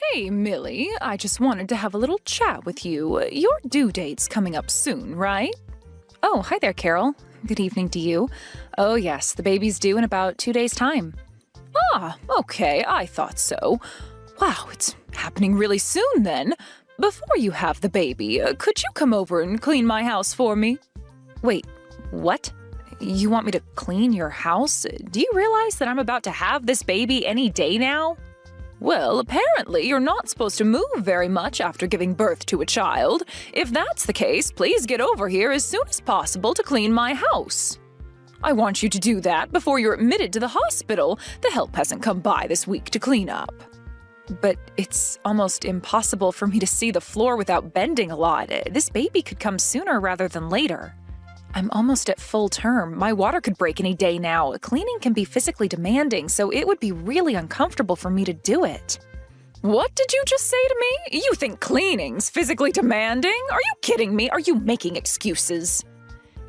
Hey, Millie, I just wanted to have a little chat with you. Your due date's coming up soon, right? Oh, hi there, Carol. Good evening to you. Oh, yes, the baby's due in about 2 days' time. Ah, okay, I thought so. Wow, it's happening really soon then. Before you have the baby, could you come over and clean my house for me? Wait, what? You want me to clean your house? Do you realize that I'm about to have this baby any day now? Well, apparently you're not supposed to move very much after giving birth to a child. If that's the case, please get over here as soon as possible to clean my house. I want you to do that before you're admitted to the hospital. The help hasn't come by this week to clean up. But it's almost impossible for me to see the floor without bending a lot. This baby could come sooner rather than later. I'm almost at full term. My water could break any day now. Cleaning can be physically demanding, so it would be really uncomfortable for me to do it. What did you just say to me? You think cleaning's physically demanding? Are you kidding me? Are you making excuses?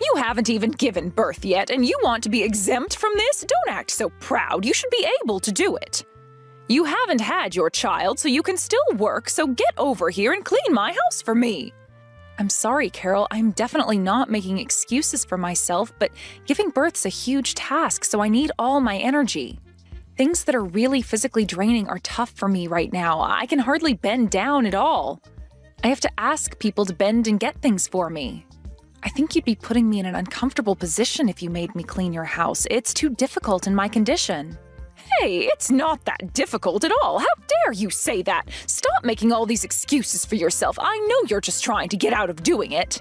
You haven't even given birth yet, and you want to be exempt from this? Don't act so proud. You should be able to do it. You haven't had your child, so you can still work, so get over here and clean my house for me. I'm sorry, Carol. I'm definitely not making excuses for myself, but giving birth's a huge task, so I need all my energy. Things that are really physically draining are tough for me right now. I can hardly bend down at all. I have to ask people to bend and get things for me. I think you'd be putting me in an uncomfortable position if you made me clean your house. It's too difficult in my condition. Hey, it's not that difficult at all. How dare you say that? Stop making all these excuses for yourself. I know you're just trying to get out of doing it.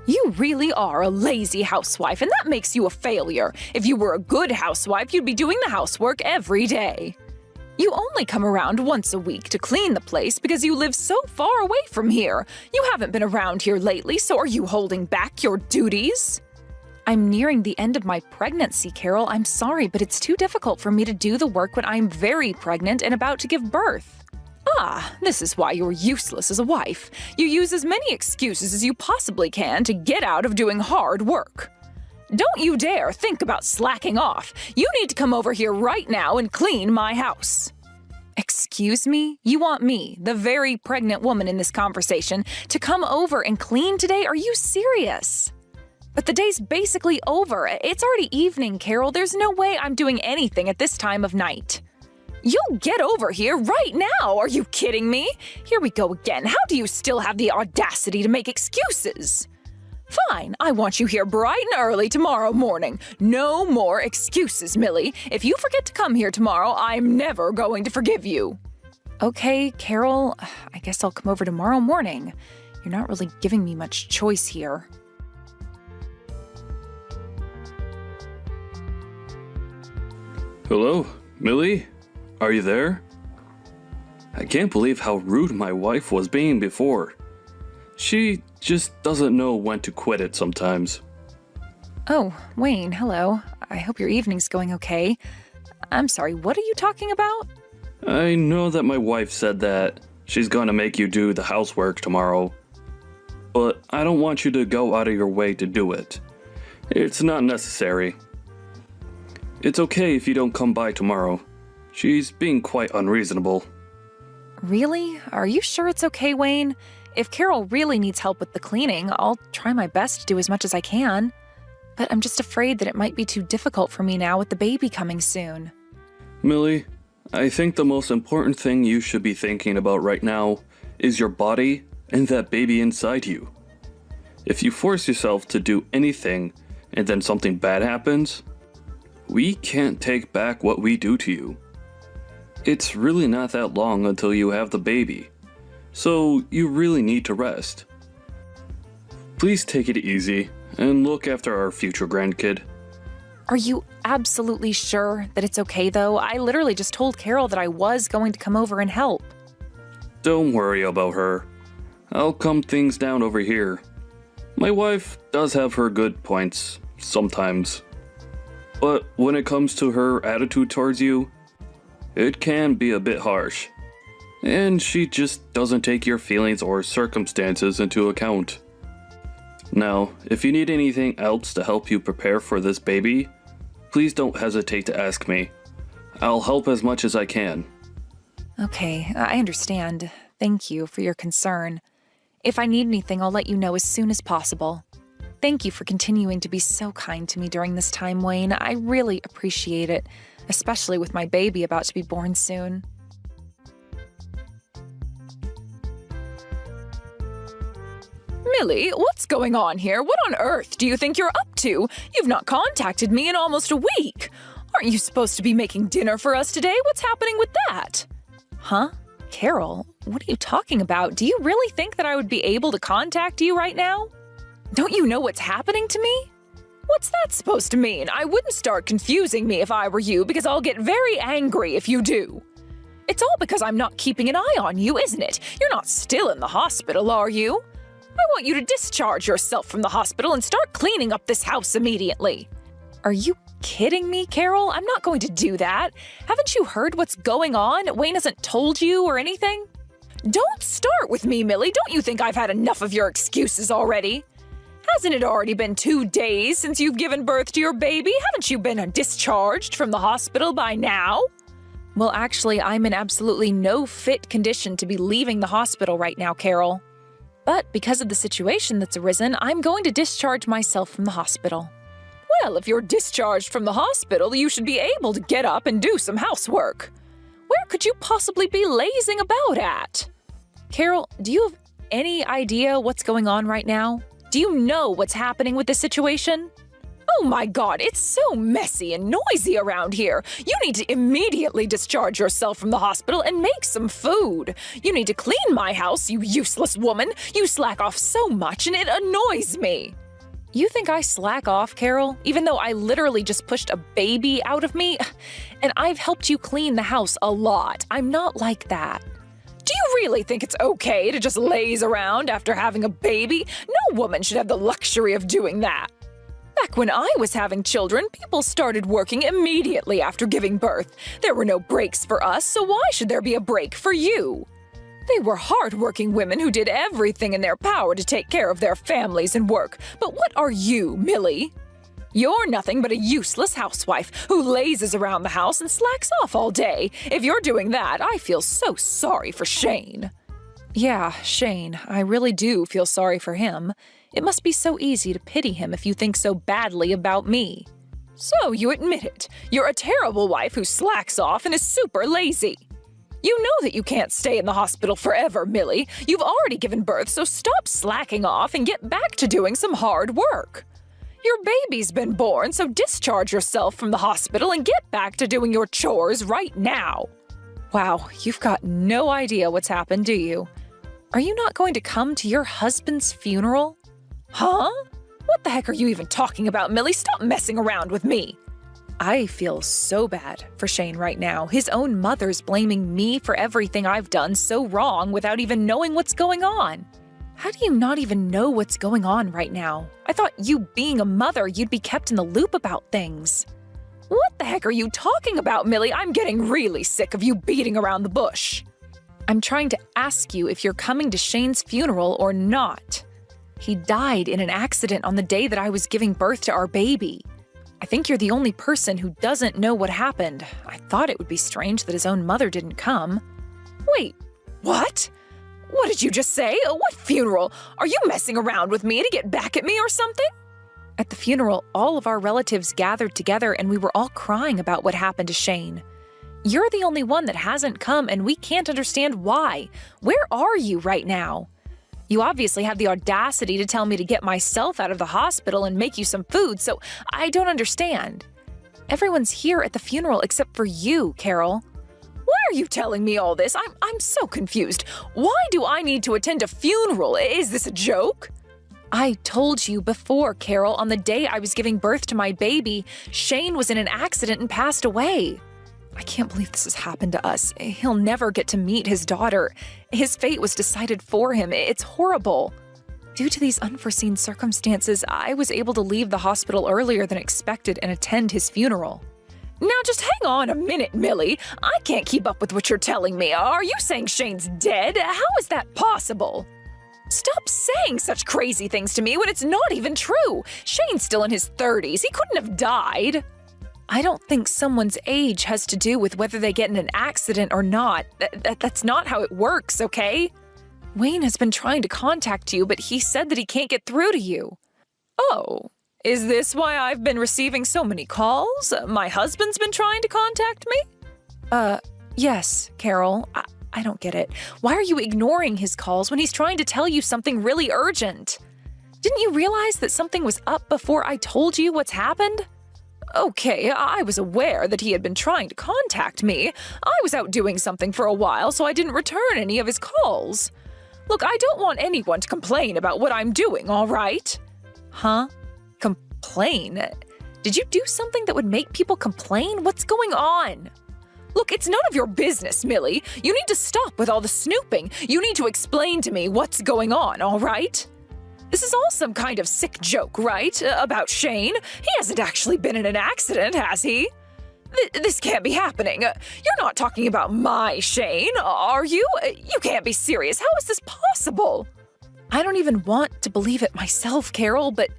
You really are a lazy housewife, and that makes you a failure. If you were a good housewife, you'd be doing the housework every day. You only come around once a week to clean the place because you live so far away from here. You haven't been around here lately, so are you holding back your duties? I'm nearing the end of my pregnancy, Carol. I'm sorry, but it's too difficult for me to do the work when I'm very pregnant and about to give birth. Ah, this is why you're useless as a wife. You use as many excuses as you possibly can to get out of doing hard work. Don't you dare think about slacking off. You need to come over here right now and clean my house. Excuse me? You want me, the very pregnant woman in this conversation, to come over and clean today? Are you serious? But the day's basically over. It's already evening, Carol. There's no way I'm doing anything at this time of night. You'll get over here right now. Are you kidding me? Here we go again. How do you still have the audacity to make excuses? Fine, I want you here bright and early tomorrow morning. No more excuses, Millie. If you forget to come here tomorrow, I'm never going to forgive you. Okay, Carol, I guess I'll come over tomorrow morning. You're not really giving me much choice here. Hello, Millie? Are you there? I can't believe how rude my wife was being before. She just doesn't know when to quit it sometimes. Oh, Wayne, hello. I hope your evening's going okay. I'm sorry, what are you talking about? I know that my wife said that she's gonna make you do the housework tomorrow, but I don't want you to go out of your way to do it. It's not necessary. It's okay if you don't come by tomorrow. She's being quite unreasonable. Really? Are you sure it's okay, Wayne? If Carol really needs help with the cleaning, I'll try my best to do as much as I can. But I'm just afraid that it might be too difficult for me now with the baby coming soon. Millie, I think the most important thing you should be thinking about right now is your body and that baby inside you. If you force yourself to do anything and then something bad happens, we can't take back what we do to you. It's really not that long until you have the baby, so you really need to rest. Please take it easy and look after our future grandkid. Are you absolutely sure that it's okay, though? I literally just told Carol that I was going to come over and help. Don't worry about her. I'll calm things down over here. My wife does have her good points, sometimes. But when it comes to her attitude towards you, it can be a bit harsh. And she just doesn't take your feelings or circumstances into account. Now, if you need anything else to help you prepare for this baby, please don't hesitate to ask me. I'll help as much as I can. Okay, I understand. Thank you for your concern. If I need anything, I'll let you know as soon as possible. Thank you for continuing to be so kind to me during this time, Wayne. I really appreciate it, especially with my baby about to be born soon. Millie, what's going on here? What on earth do you think you're up to? You've not contacted me in almost a week. Aren't you supposed to be making dinner for us today? What's happening with that? Huh? Carol, what are you talking about? Do you really think that I would be able to contact you right now? Don't you know what's happening to me? What's that supposed to mean? I wouldn't start confusing me if I were you, because I'll get very angry if you do. It's all because I'm not keeping an eye on you, isn't it? You're not still in the hospital, are you? I want you to discharge yourself from the hospital and start cleaning up this house immediately. Are you kidding me, Carol? I'm not going to do that. Haven't you heard what's going on? Wayne hasn't told you or anything? Don't start with me, Millie. Don't you think I've had enough of your excuses already? Hasn't it already been 2 days since you've given birth to your baby? Haven't you been discharged from the hospital by now? Well, actually, I'm in absolutely no fit condition to be leaving the hospital right now, Carol. But because of the situation that's arisen, I'm going to discharge myself from the hospital. Well, if you're discharged from the hospital, you should be able to get up and do some housework. Where could you possibly be lazing about at? Carol, do you have any idea what's going on right now? Do you know what's happening with this situation? Oh my God, it's so messy and noisy around here. You need to immediately discharge yourself from the hospital and make some food. You need to clean my house, you useless woman. You slack off so much and it annoys me. You think I slack off, Carol, even though I literally just pushed a baby out of me? And I've helped you clean the house a lot. I'm not like that. Do you really think it's okay to just laze around after having a baby? No woman should have the luxury of doing that. Back when I was having children, people started working immediately after giving birth. There were no breaks for us, so why should there be a break for you? They were hard-working women who did everything in their power to take care of their families and work. But what are you, Millie? You're nothing but a useless housewife who lazes around the house and slacks off all day. If you're doing that, I feel so sorry for Shane. Yeah, Shane, I really do feel sorry for him. It must be so easy to pity him if you think so badly about me. So you admit it. You're a terrible wife who slacks off and is super lazy. You know that you can't stay in the hospital forever, Millie. You've already given birth, so stop slacking off and get back to doing some hard work. Your baby's been born, so discharge yourself from the hospital and get back to doing your chores right now. Wow, you've got no idea what's happened, do you? Are you not going to come to your husband's funeral? Huh? What the heck are you even talking about, Millie? Stop messing around with me. I feel so bad for Shane right now. His own mother's blaming me for everything I've done so wrong without even knowing what's going on. How do you not even know what's going on right now? I thought you being a mother, you'd be kept in the loop about things. What the heck are you talking about, Millie? I'm getting really sick of you beating around the bush. I'm trying to ask you if you're coming to Shane's funeral or not. He died in an accident on the day that I was giving birth to our baby. I think you're the only person who doesn't know what happened. I thought it would be strange that his own mother didn't come. Wait, what? What did you just say? What funeral? Are you messing around with me to get back at me or something? At the funeral, all of our relatives gathered together and we were all crying about what happened to Shane. You're the only one that hasn't come and we can't understand why. Where are you right now? You obviously have the audacity to tell me to get myself out of the hospital and make you some food, so I don't understand. Everyone's here at the funeral except for you, Carol. Why are you telling me all this? I'm so confused. Why do I need to attend a funeral? Is this a joke? I told you before, Carol, on the day I was giving birth to my baby, Shane was in an accident and passed away. I can't believe this has happened to us. He'll never get to meet his daughter. His fate was decided for him. It's horrible. Due to these unforeseen circumstances, I was able to leave the hospital earlier than expected and attend his funeral. Now just hang on a minute, Millie. I can't keep up with what you're telling me. Are you saying Shane's dead? How is that possible? Stop saying such crazy things to me when it's not even true. Shane's still in his 30s. He couldn't have died. I don't think someone's age has to do with whether they get in an accident or not. That's not how it works, okay? Wayne has been trying to contact you, but he said that he can't get through to you. Oh, is this why I've been receiving so many calls? My husband's been trying to contact me? Yes, Carol. I don't get it. Why are you ignoring his calls when he's trying to tell you something really urgent? Didn't you realize that something was up before I told you what's happened? Okay, I was aware that he had been trying to contact me. I was out doing something for a while, so I didn't return any of his calls. Look, I don't want anyone to complain about what I'm doing, all right? Huh? Complain? Did you do something that would make people complain? What's going on? Look, it's none of your business, Millie. You need to stop with all the snooping. You need to explain to me what's going on, all right? This is all some kind of sick joke, right? About Shane? He hasn't actually been in an accident, has he? This can't be happening. You're not talking about my Shane, are you? You can't be serious. How is this possible? I don't even want to believe it myself, Carol, but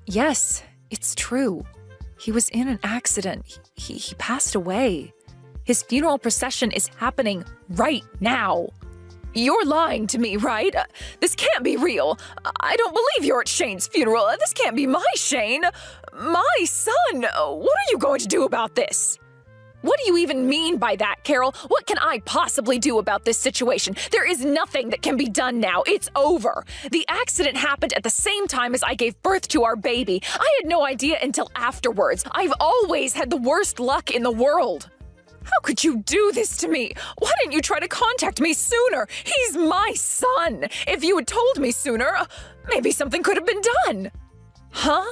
yes, it's true. He was in an accident. He passed away. His funeral procession is happening right now. You're lying to me, right? This can't be real. I don't believe you're at Shane's funeral. This can't be my Shane. My son. What are you going to do about this? What do you even mean by that, Carol? What can I possibly do about this situation? There is nothing that can be done now. It's over. The accident happened at the same time as I gave birth to our baby. I had no idea until afterwards. I've always had the worst luck in the world. How could you do this to me? Why didn't you try to contact me sooner? He's my son. If you had told me sooner, maybe something could have been done. Huh?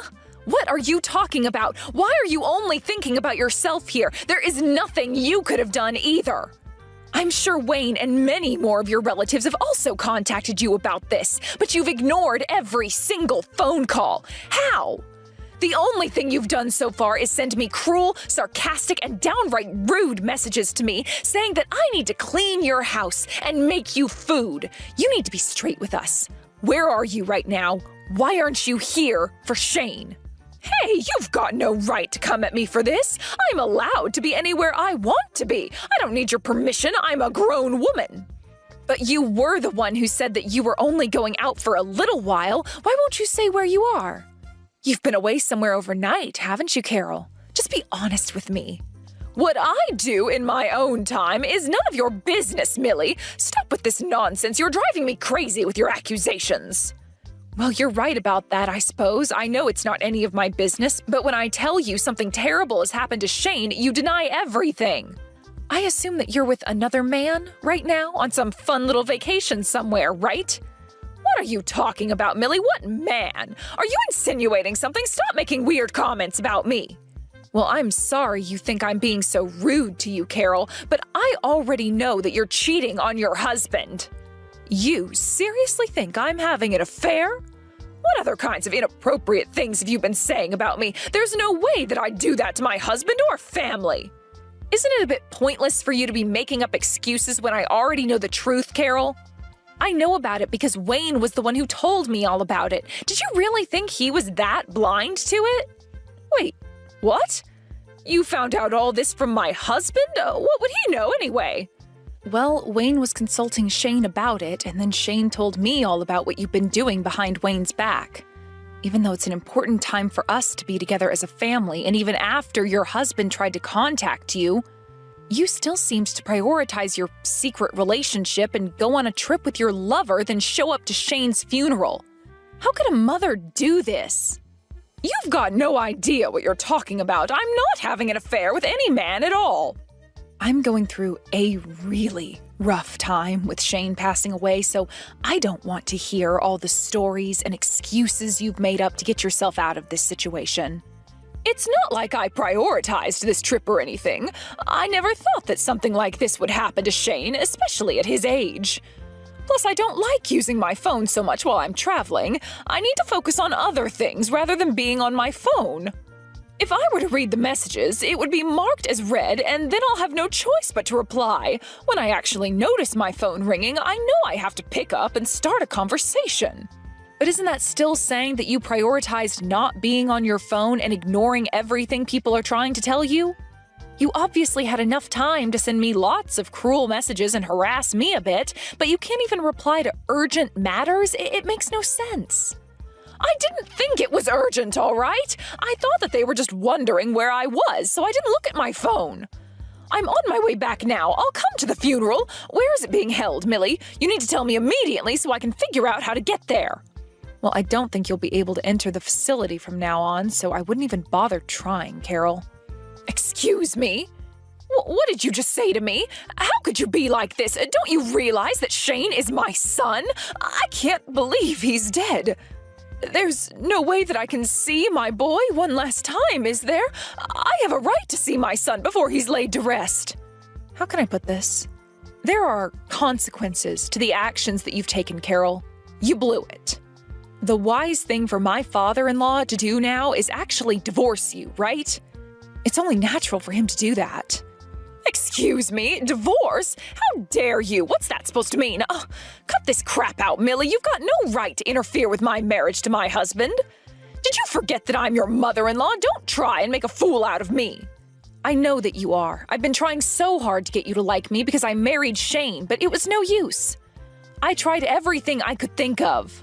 What are you talking about? Why are you only thinking about yourself here? There is nothing you could have done either. I'm sure Wayne and many more of your relatives have also contacted you about this, but you've ignored every single phone call. How? The only thing you've done so far is send me cruel, sarcastic, and downright rude messages to me saying that I need to clean your house and make you food. You need to be straight with us. Where are you right now? Why aren't you here for Shane? Hey, you've got no right to come at me for this. I'm allowed to be anywhere I want to be. I don't need your permission. I'm a grown woman. But you were the one who said that you were only going out for a little while. Why won't you say where you are? You've been away somewhere overnight, haven't you, Carol? Just be honest with me. What I do in my own time is none of your business, Millie. Stop with this nonsense. You're driving me crazy with your accusations. Well, you're right about that, I suppose. I know it's not any of my business, but when I tell you something terrible has happened to Shane, you deny everything. I assume that you're with another man right now on some fun little vacation somewhere, right? What are you talking about, Millie? What man? Are you insinuating something? Stop making weird comments about me. Well, I'm sorry you think I'm being so rude to you, Carol, but I already know that you're cheating on your husband. You seriously think I'm having an affair? What other kinds of inappropriate things have you been saying about me? There's no way that I'd do that to my husband or family. Isn't it a bit pointless for you to be making up excuses when I already know the truth, Carol? I know about it because Wayne was the one who told me all about it. Did you really think he was that blind to it? Wait, what? You found out all this from my husband? What would he know anyway? Well, Wayne was consulting Shane about it, and then Shane told me all about what you've been doing behind Wayne's back. Even though it's an important time for us to be together as a family, and even after your husband tried to contact you, you still seemed to prioritize your secret relationship and go on a trip with your lover than show up to Shane's funeral. How could a mother do this? You've got no idea what you're talking about. I'm not having an affair with any man at all. I'm going through a really rough time with Shane passing away, so I don't want to hear all the stories and excuses you've made up to get yourself out of this situation. It's not like I prioritized this trip or anything. I never thought that something like this would happen to Shane, especially at his age. Plus, I don't like using my phone so much while I'm traveling. I need to focus on other things rather than being on my phone. If I were to read the messages, it would be marked as read, and then I'll have no choice but to reply. When I actually notice my phone ringing, I know I have to pick up and start a conversation. But isn't that still saying that you prioritized not being on your phone and ignoring everything people are trying to tell you? You obviously had enough time to send me lots of cruel messages and harass me a bit, but you can't even reply to urgent matters? It makes no sense. I didn't think it was urgent, all right? I thought that they were just wondering where I was, so I didn't look at my phone. I'm on my way back now. I'll come to the funeral. Where is it being held, Millie? You need to tell me immediately so I can figure out how to get there. Well, I don't think you'll be able to enter the facility from now on, so I wouldn't even bother trying, Carol. Excuse me? What did you just say to me? How could you be like this? Don't you realize that Shane is my son? I can't believe he's dead. There's no way that I can see my boy one last time, is there? I have a right to see my son before he's laid to rest. How can I put this? There are consequences to the actions that you've taken, Carol. You blew it. The wise thing for my father-in-law to do now is actually divorce you, right? It's only natural for him to do that. Excuse me, divorce? How dare you? What's that supposed to mean? Cut this crap out, Millie. You've got no right to interfere with my marriage to my husband. Did you forget that I'm your mother-in-law? Don't try and make a fool out of me. I know that you are. I've been trying so hard to get you to like me because I married Shane, but it was no use. I tried everything I could think of.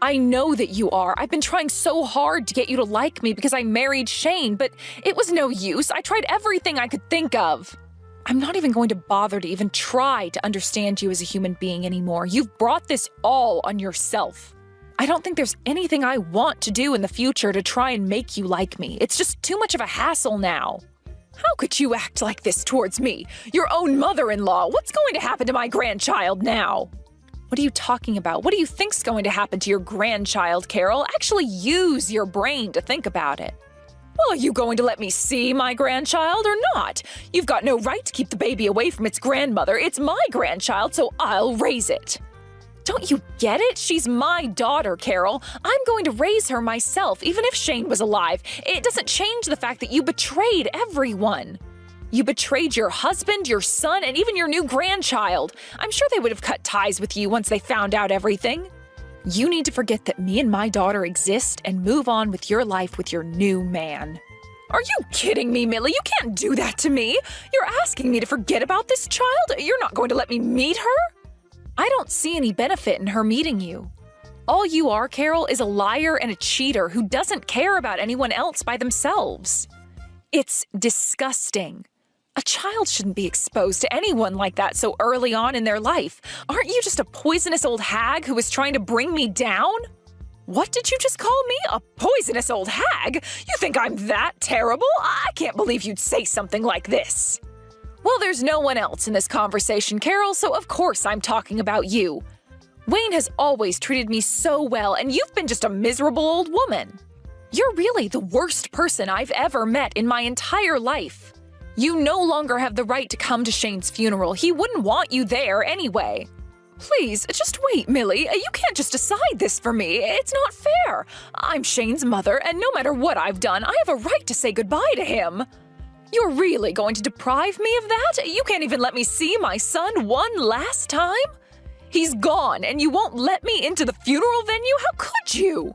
I know that you are. I've been trying so hard to get you to like me because I married Shane, but it was no use. I tried everything I could think of. I'm not even going to bother to even try to understand you as a human being anymore. You've brought this all on yourself. I don't think there's anything I want to do in the future to try and make you like me. It's just too much of a hassle now. How could you act like this towards me? Your own mother-in-law. What's going to happen to my grandchild now? What are you talking about? What do you think's going to happen to your grandchild, Carol? Actually use your brain to think about it. Well, are you going to let me see my grandchild or not? You've got no right to keep the baby away from its grandmother. It's my grandchild, so I'll raise it. Don't you get it? She's my daughter, Carol. I'm going to raise her myself, even if Shane was alive. It doesn't change the fact that you betrayed everyone. You betrayed your husband, your son, and even your new grandchild. I'm sure they would have cut ties with you once they found out everything. You need to forget that me and my daughter exist and move on with your life with your new man. Are you kidding me, Millie? You can't do that to me. You're asking me to forget about this child? You're not going to let me meet her? I don't see any benefit in her meeting you. All you are, Carol, is a liar and a cheater who doesn't care about anyone else by themselves. It's disgusting. A child shouldn't be exposed to anyone like that so early on in their life. Aren't you just a poisonous old hag who is trying to bring me down? What did you just call me? A poisonous old hag? You think I'm that terrible? I can't believe you'd say something like this. Well, there's no one else in this conversation, Carol, so of course I'm talking about you. Wayne has always treated me so well, and you've been just a miserable old woman. You're really the worst person I've ever met in my entire life. You no longer have the right to come to Shane's funeral. He wouldn't want you there anyway. Please, just wait, Millie. You can't just decide this for me. It's not fair. I'm Shane's mother, and no matter what I've done, I have a right to say goodbye to him. You're really going to deprive me of that? You can't even let me see my son one last time? He's gone, and you won't let me into the funeral venue? How could you?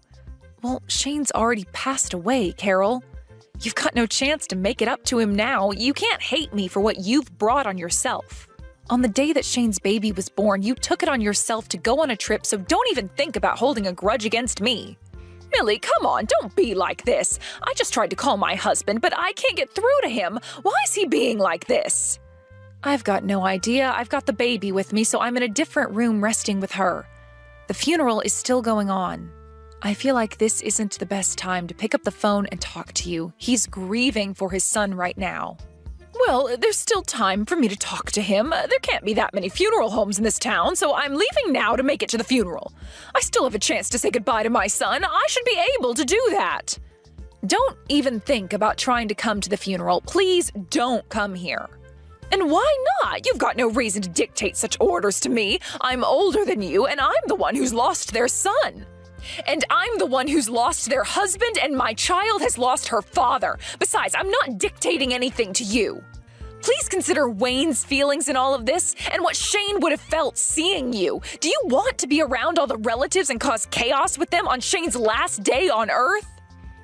Well, Shane's already passed away, Carol. You've got no chance to make it up to him now. You can't hate me for what you've brought on yourself. On the day that Shane's baby was born, you took it on yourself to go on a trip, so don't even think about holding a grudge against me. Millie, come on, don't be like this. I just tried to call my husband, but I can't get through to him. Why is he being like this? I've got no idea. I've got the baby with me, so I'm in a different room resting with her. The funeral is still going on. I feel like this isn't the best time to pick up the phone and talk to you. He's grieving for his son right now. Well, there's still time for me to talk to him. There can't be that many funeral homes in this town, so I'm leaving now to make it to the funeral. I still have a chance to say goodbye to my son. I should be able to do that. Don't even think about trying to come to the funeral. Please don't come here. And why not? You've got no reason to dictate such orders to me. I'm older than you, and I'm the one who's lost their son. And I'm the one who's lost their husband, and my child has lost her father. Besides, I'm not dictating anything to you. Please consider Wayne's feelings in all of this and what Shane would have felt seeing you. Do you want to be around all the relatives and cause chaos with them on Shane's last day on Earth?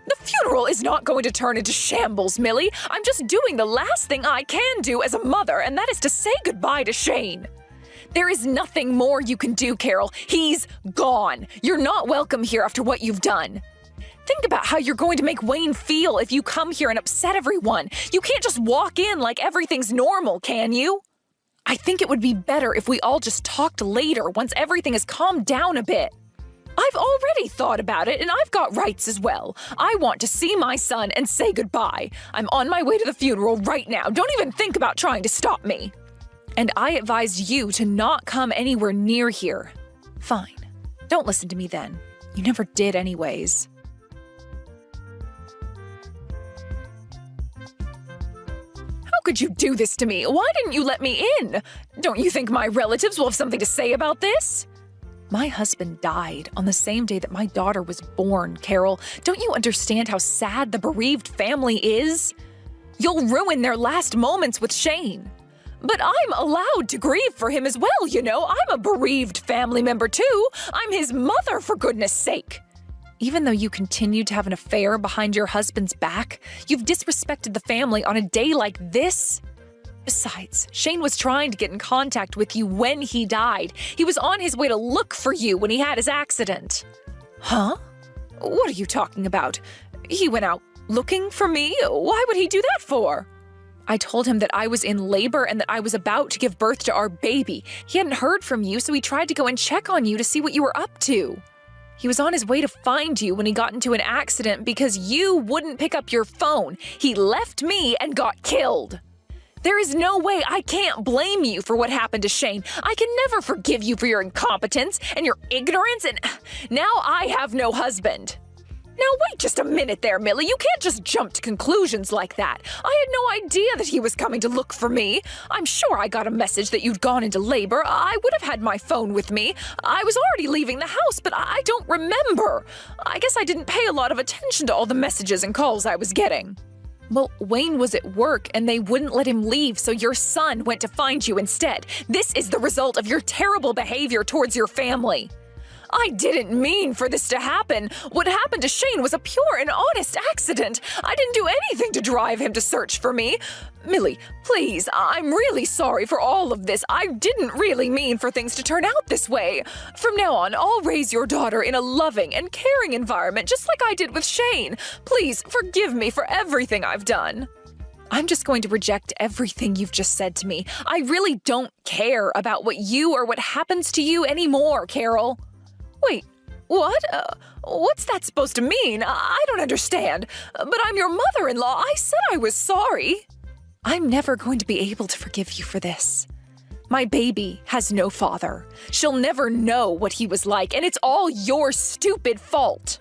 The funeral is not going to turn into shambles, Millie. I'm just doing the last thing I can do as a mother, and that is to say goodbye to Shane. There is nothing more you can do, Carol. He's gone. You're not welcome here after what you've done. Think about how you're going to make Wayne feel if you come here and upset everyone. You can't just walk in like everything's normal, can you? I think it would be better if we all just talked later once everything has calmed down a bit. I've already thought about it, and I've got rights as well. I want to see my son and say goodbye. I'm on my way to the funeral right now. Don't even think about trying to stop me. And I advised you to not come anywhere near here. Fine. Don't listen to me then. You never did anyways. How could you do this to me? Why didn't you let me in? Don't you think my relatives will have something to say about this? My husband died on the same day that my daughter was born, Carol. Don't you understand how sad the bereaved family is? You'll ruin their last moments with Shane. But I'm allowed to grieve for him as well, you know. I'm a bereaved family member too. I'm his mother, for goodness sake. Even though you continued to have an affair behind your husband's back, you've disrespected the family on a day like this? Besides, Shane was trying to get in contact with you when he died. He was on his way to look for you when he had his accident. Huh? What are you talking about? He went out looking for me? Why would he do that for? I told him that I was in labor and that I was about to give birth to our baby. He hadn't heard from you, so he tried to go and check on you to see what you were up to. He was on his way to find you when he got into an accident because you wouldn't pick up your phone. He left me and got killed. There is no way I can't blame you for what happened to Shane. I can never forgive you for your incompetence and your ignorance, and now I have no husband. Now wait just a minute there, Millie. You can't just jump to conclusions like that. I had no idea that he was coming to look for me. I'm sure I got a message that you'd gone into labor. I would have had my phone with me. I was already leaving the house, but I don't remember. I guess I didn't pay a lot of attention to all the messages and calls I was getting. Well, Wayne was at work and they wouldn't let him leave, so your son went to find you instead. This is the result of your terrible behavior towards your family. I didn't mean for this to happen. What happened to Shane was a pure and honest accident. I didn't do anything to drive him to search for me. Millie, please, I'm really sorry for all of this. I didn't really mean for things to turn out this way. From now on, I'll raise your daughter in a loving and caring environment, just like I did with Shane. Please forgive me for everything I've done. I'm just going to reject everything you've just said to me. I really don't care about what you or what happens to you anymore, Carol. Wait, what? What's that supposed to mean? I don't understand. But I'm your mother-in-law. I said I was sorry. I'm never going to be able to forgive you for this. My baby has no father. She'll never know what he was like, and it's all your stupid fault.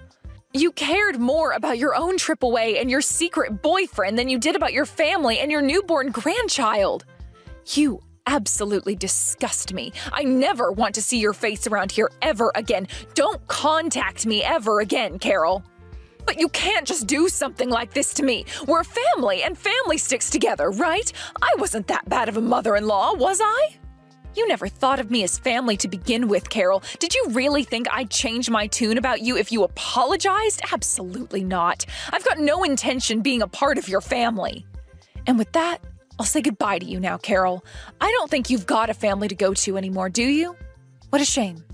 You cared more about your own trip away and your secret boyfriend than you did about your family and your newborn grandchild. You absolutely disgust me. I never want to see your face around here ever again. Don't contact me ever again, Carol. But you can't just do something like this to me. We're a family, and family sticks together, right? I wasn't that bad of a mother-in-law, was I? You never thought of me as family to begin with, Carol. Did you really think I'd change my tune about you if you apologized? Absolutely not. I've got no intention being a part of your family. And with that, I'll say goodbye to you now, Carol. I don't think you've got a family to go to anymore, do you? What a shame.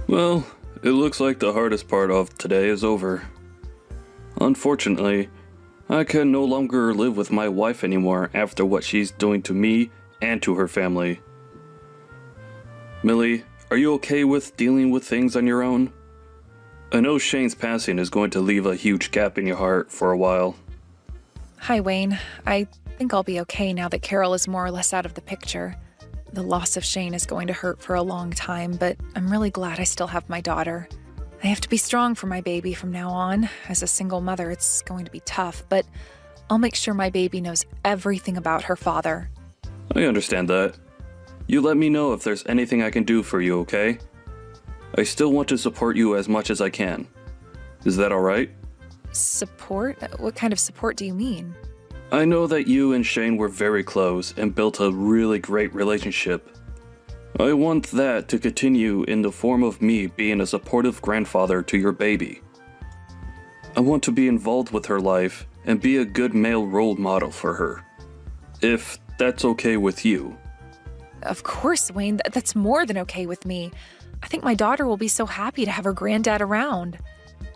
Well, it looks like the hardest part of today is over. Unfortunately, I can no longer live with my wife anymore after what she's doing to me and to her family. Millie, are you okay with dealing with things on your own? I know Shane's passing is going to leave a huge gap in your heart for a while. Hi, Wayne. I think I'll be okay now that Carol is more or less out of the picture. The loss of Shane is going to hurt for a long time, but I'm really glad I still have my daughter. I have to be strong for my baby from now on. As a single mother, it's going to be tough, but I'll make sure my baby knows everything about her father. I understand that. You let me know if there's anything I can do for you, okay? I still want to support you as much as I can. Is that alright? Support? What kind of support do you mean? I know that you and Shane were very close and built a really great relationship. I want that to continue in the form of me being a supportive grandfather to your baby. I want to be involved with her life and be a good male role model for her. If that's okay with you. Of course, Wayne. That's more than okay with me. I think my daughter will be so happy to have her granddad around.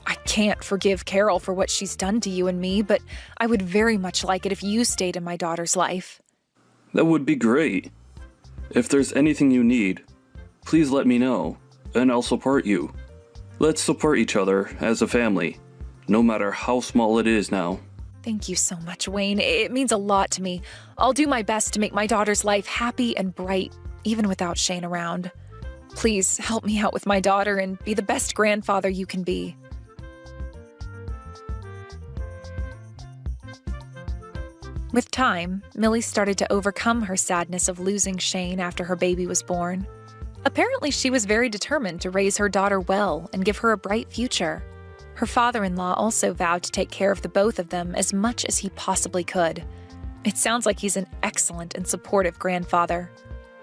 I can't forgive Carol for what she's done to you and me, but I would very much like it if you stayed in my daughter's life. That would be great. If there's anything you need, please let me know, and I'll support you. Let's support each other as a family, no matter how small it is now. Thank you so much, Wayne. It means a lot to me. I'll do my best to make my daughter's life happy and bright, even without Shane around. Please help me out with my daughter and be the best grandfather you can be. With time, Millie started to overcome her sadness of losing Shane after her baby was born. Apparently, she was very determined to raise her daughter well and give her a bright future. Her father-in-law also vowed to take care of the both of them as much as he possibly could. It sounds like he's an excellent and supportive grandfather.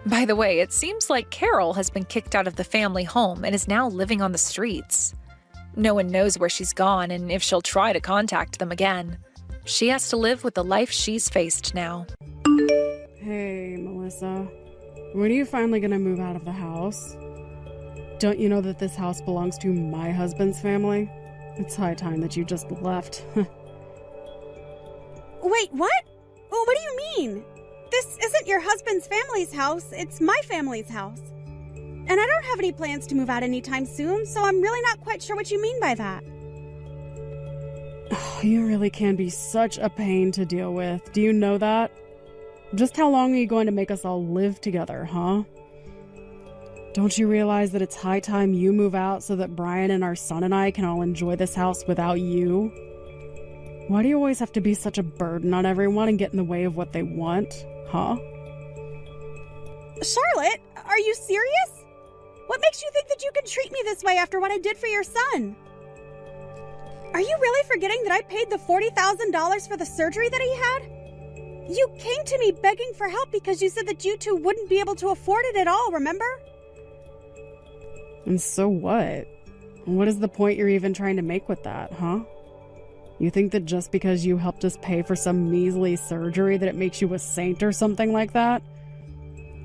By the way, it seems like Carol has been kicked out of the family home and is now living on the streets. No one knows where she's gone and if she'll try to contact them again. She has to live with the life she's faced now. Hey, Melissa. When are you finally gonna move out of the house? Don't you know that this house belongs to my husband's family? It's high time that you just left. Wait, what? Oh, what do you mean? This isn't your husband's family's house, it's my family's house. And I don't have any plans to move out anytime soon, so I'm really not quite sure what you mean by that. You really can be such a pain to deal with. Do you know that? Just how long are you going to make us all live together, huh? Don't you realize that it's high time you move out so that Brian and our son and I can all enjoy this house without you? Why do you always have to be such a burden on everyone and get in the way of what they want, huh? Charlotte, are you serious? What makes you think that you can treat me this way after what I did for your son? Are you really forgetting that I paid the $40,000 for the surgery that he had? You came to me begging for help because you said that you two wouldn't be able to afford it at all, remember? And so what? What is the point you're even trying to make with that, huh? You think that just because you helped us pay for some measly surgery that it makes you a saint or something like that?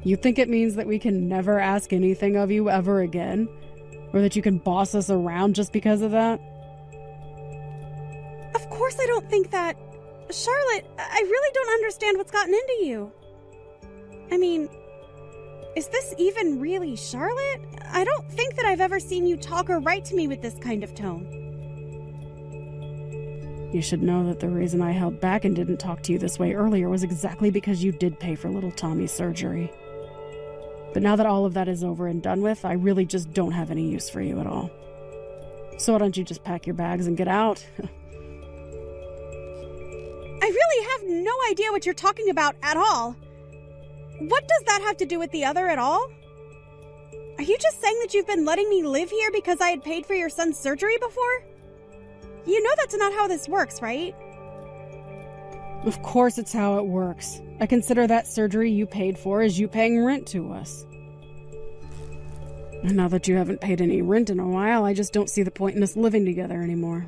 You think it means that we can never ask anything of you ever again? Or that you can boss us around just because of that? Of course I don't think that. Charlotte, I really don't understand what's gotten into you. I mean, is this even really Charlotte? I don't think that I've ever seen you talk or write to me with this kind of tone. You should know that the reason I held back and didn't talk to you this way earlier was exactly because you did pay for little Tommy's surgery. But now that all of that is over and done with, I really just don't have any use for you at all. So why don't you just pack your bags and get out? I really have no idea what you're talking about at all. What does that have to do with the other at all? Are you just saying that you've been letting me live here because I had paid for your son's surgery before? You know that's not how this works, right? Of course it's how it works. I consider that surgery you paid for as you paying rent to us. And now that you haven't paid any rent in a while, I just don't see the point in us living together anymore.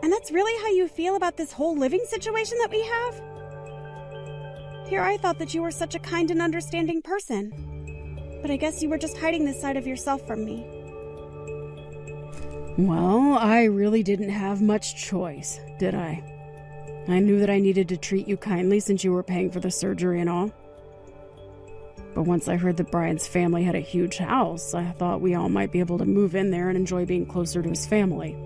And that's really how you feel about this whole living situation that we have? Here I thought that you were such a kind and understanding person. But I guess you were just hiding this side of yourself from me. Well, I really didn't have much choice, did I? I knew that I needed to treat you kindly since you were paying for the surgery and all. But once I heard that Brian's family had a huge house, I thought we all might be able to move in there and enjoy being closer to his family.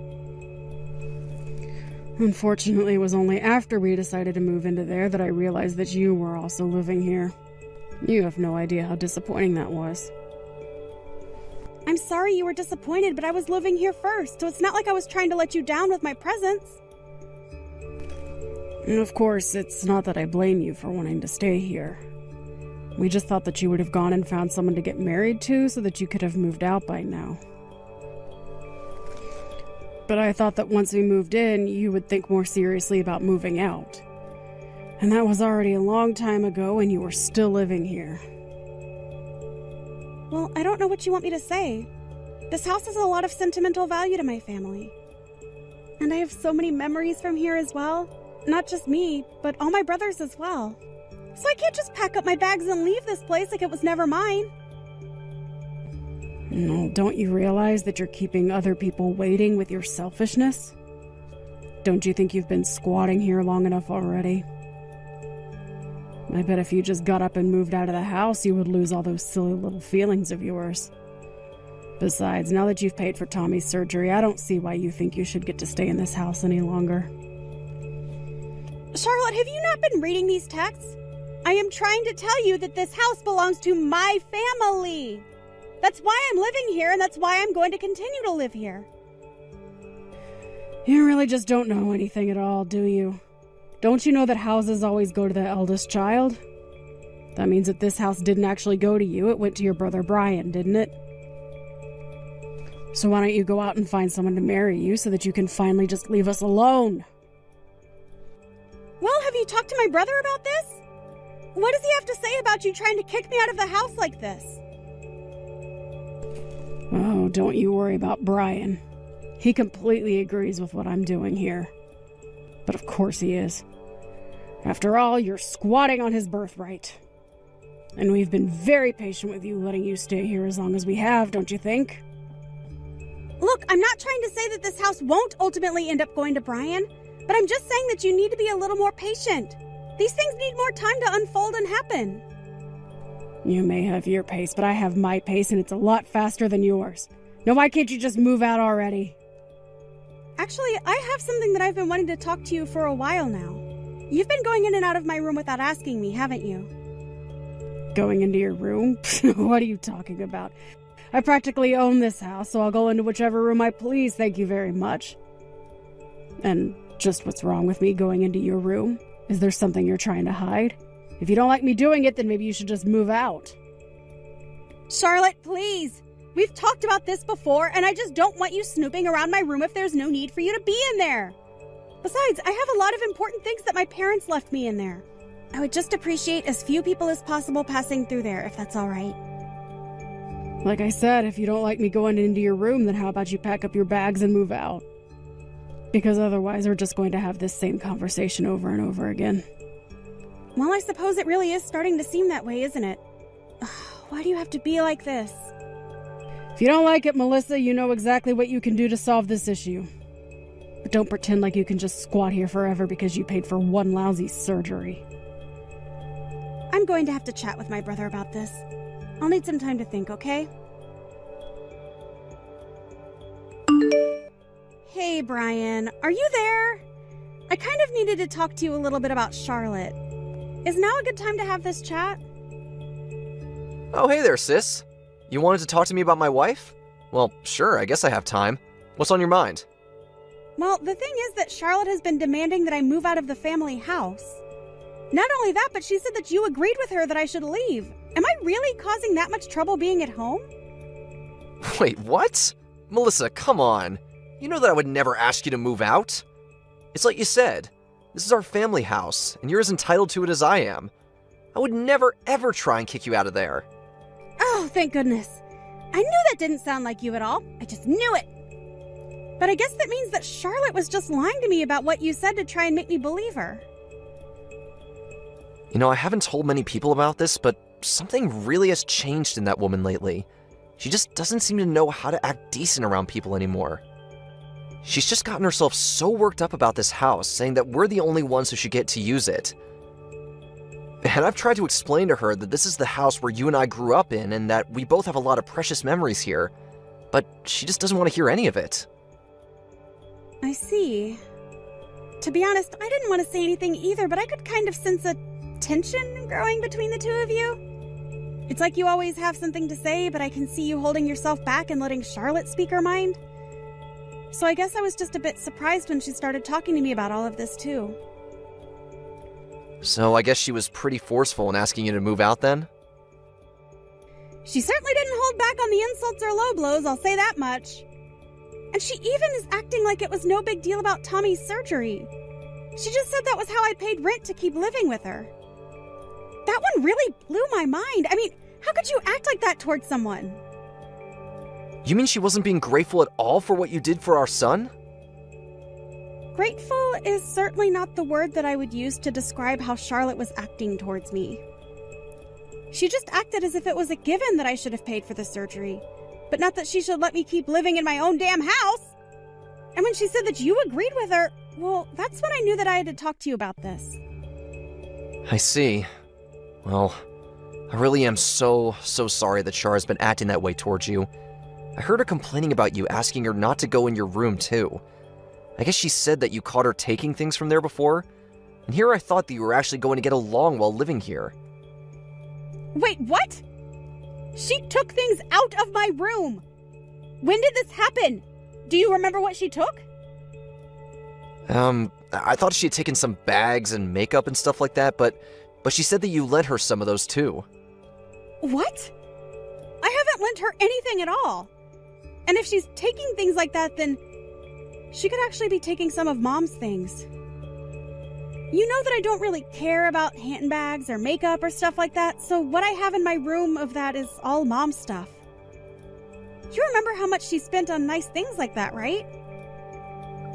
Unfortunately, it was only after we decided to move into there that I realized that you were also living here. You have no idea how disappointing that was. I'm sorry you were disappointed, but I was living here first, so it's not like I was trying to let you down with my presence. And of course, it's not that I blame you for wanting to stay here. We just thought that you would have gone and found someone to get married to so that you could have moved out by now. But I thought that once we moved in, you would think more seriously about moving out. And that was already a long time ago, and you were still living here. Well, I don't know what you want me to say. This house has a lot of sentimental value to my family. And I have so many memories from here as well. Not just me, but all my brothers as well. So I can't just pack up my bags and leave this place like it was never mine. No, don't you realize that you're keeping other people waiting with your selfishness? Don't you think you've been squatting here long enough already? I bet if you just got up and moved out of the house, you would lose all those silly little feelings of yours. Besides, now that you've paid for Tommy's surgery, I don't see why you think you should get to stay in this house any longer. Charlotte, have you not been reading these texts? I am trying to tell you that this house belongs to my family. That's why I'm living here, and that's why I'm going to continue to live here. You really just don't know anything at all, do you? Don't you know that houses always go to the eldest child? That means that this house didn't actually go to you, it went to your brother Brian, didn't it? So why don't you go out and find someone to marry you so that you can finally just leave us alone? Well, have you talked to my brother about this? What does he have to say about you trying to kick me out of the house like this? Oh, don't you worry about Brian. He completely agrees with what I'm doing here. But of course he is. After all, you're squatting on his birthright. And we've been very patient with you, letting you stay here as long as we have, don't you think? Look, I'm not trying to say that this house won't ultimately end up going to Brian, but I'm just saying that you need to be a little more patient. These things need more time to unfold and happen. You may have your pace, but I have my pace, and it's a lot faster than yours. Now why can't you just move out already? Actually, I have something that I've been wanting to talk to you for a while now. You've been going in and out of my room without asking me, haven't you? Going into your room? What are you talking about? I practically own this house, so I'll go into whichever room I please, thank you very much. And just what's wrong with me going into your room? Is there something you're trying to hide? If you don't like me doing it, then maybe you should just move out. Charlotte, please! We've talked about this before, and I just don't want you snooping around my room if there's no need for you to be in there. Besides, I have a lot of important things that my parents left me in there. I would just appreciate as few people as possible passing through there, if that's all right. Like I said, if you don't like me going into your room, then how about you pack up your bags and move out? Because otherwise we're just going to have this same conversation over and over again. Well, I suppose it really is starting to seem that way, isn't it? Why do you have to be like this? If you don't like it, Melissa, you know exactly what you can do to solve this issue. But don't pretend like you can just squat here forever because you paid for one lousy surgery. I'm going to have to chat with my brother about this. I'll need some time to think, okay? Hey, Brian, are you there? I kind of needed to talk to you a little bit about Charlotte. Is now a good time to have this chat? Oh, hey there, sis. You wanted to talk to me about my wife? Well, sure, I guess I have time. What's on your mind? Well, the thing is that Charlotte has been demanding that I move out of the family house. Not only that, but she said that you agreed with her that I should leave. Am I really causing that much trouble being at home? Wait, what? Melissa, come on. You know that I would never ask you to move out. It's like you said. This is our family house, and you're as entitled to it as I am. I would never, ever try and kick you out of there. Oh, thank goodness. I knew that didn't sound like you at all. I just knew it. But I guess that means that Charlotte was just lying to me about what you said to try and make me believe her. You know, I haven't told many people about this, but something really has changed in that woman lately. She just doesn't seem to know how to act decent around people anymore. She's just gotten herself so worked up about this house, saying that we're the only ones who should get to use it. And I've tried to explain to her that this is the house where you and I grew up in and that we both have a lot of precious memories here, but she just doesn't want to hear any of it. I see. To be honest, I didn't want to say anything either, but I could kind of sense a tension growing between the two of you. It's like you always have something to say, but I can see you holding yourself back and letting Charlotte speak her mind. So I guess I was just a bit surprised when she started talking to me about all of this too. So I guess she was pretty forceful in asking you to move out then? She certainly didn't hold back on the insults or low blows, I'll say that much. And she even is acting like it was no big deal about Tommy's surgery. She just said that was how I paid rent to keep living with her. That one really blew my mind. I mean, how could you act like that towards someone? You mean she wasn't being grateful at all for what you did for our son? Grateful is certainly not the word that I would use to describe how Charlotte was acting towards me. She just acted as if it was a given that I should have paid for the surgery, but not that she should let me keep living in my own damn house. And when she said that you agreed with her, well, that's when I knew that I had to talk to you about this. I see. Well, I really am so sorry that Char's been acting that way towards you. I heard her complaining about you, asking her not to go in your room, too. I guess she said that you caught her taking things from there before, and here I thought that you were actually going to get along while living here. Wait, what? She took things out of my room! When did this happen? Do you remember what she took? I thought she had taken some bags and makeup and stuff like that, but she said that you lent her some of those too. What? I haven't lent her anything at all. And if she's taking things like that, then she could actually be taking some of Mom's things. You know that I don't really care about handbags or makeup or stuff like that, so what I have in my room of that is all Mom's stuff. You remember how much she spent on nice things like that, right?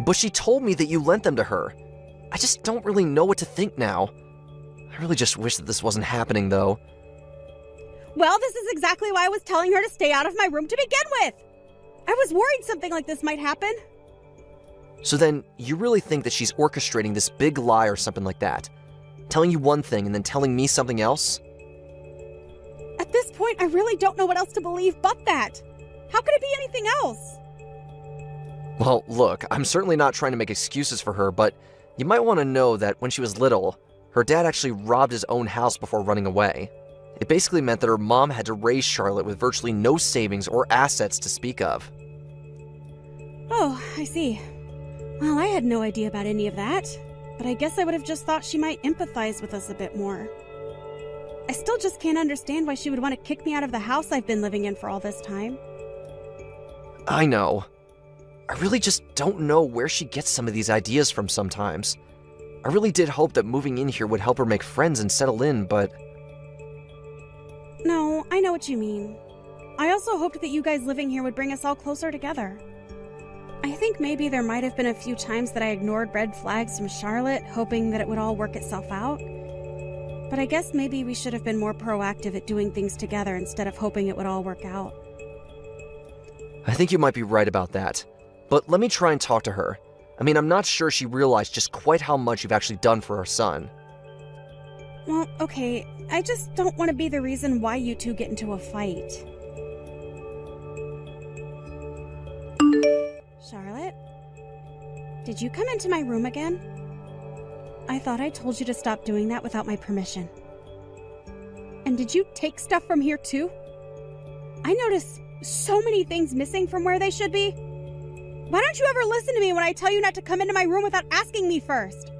But she told me that you lent them to her. I just don't really know what to think now. I really just wish that this wasn't happening, though. Well, this is exactly why I was telling her to stay out of my room to begin with. I was worried something like this might happen. So then, you really think that she's orchestrating this big lie or something like that? Telling you one thing and then telling me something else? At this point, I really don't know what else to believe but that. How could it be anything else? Well, look, I'm certainly not trying to make excuses for her, but you might want to know that when she was little, her dad actually robbed his own house before running away. It basically meant that her mom had to raise Charlotte with virtually no savings or assets to speak of. Oh, I see. Well, I had no idea about any of that, but I guess I would have just thought she might empathize with us a bit more. I still just can't understand why she would want to kick me out of the house I've been living in for all this time. I know. I really just don't know where she gets some of these ideas from sometimes. I really did hope that moving in here would help her make friends and settle in, but... No, I know what you mean. I also hoped that you guys living here would bring us all closer together. I think maybe there might have been a few times that I ignored red flags from Charlotte, hoping that it would all work itself out. But I guess maybe we should have been more proactive at doing things together instead of hoping it would all work out. I think you might be right about that. But let me try and talk to her. I mean, I'm not sure she realized just quite how much you've actually done for her son. Well, okay, I just don't want to be the reason why you two get into a fight. Charlotte? Did you come into my room again? I thought I told you to stop doing that without my permission. And did you take stuff from here too? I noticed so many things missing from where they should be. Why don't you ever listen to me when I tell you not to come into my room without asking me first?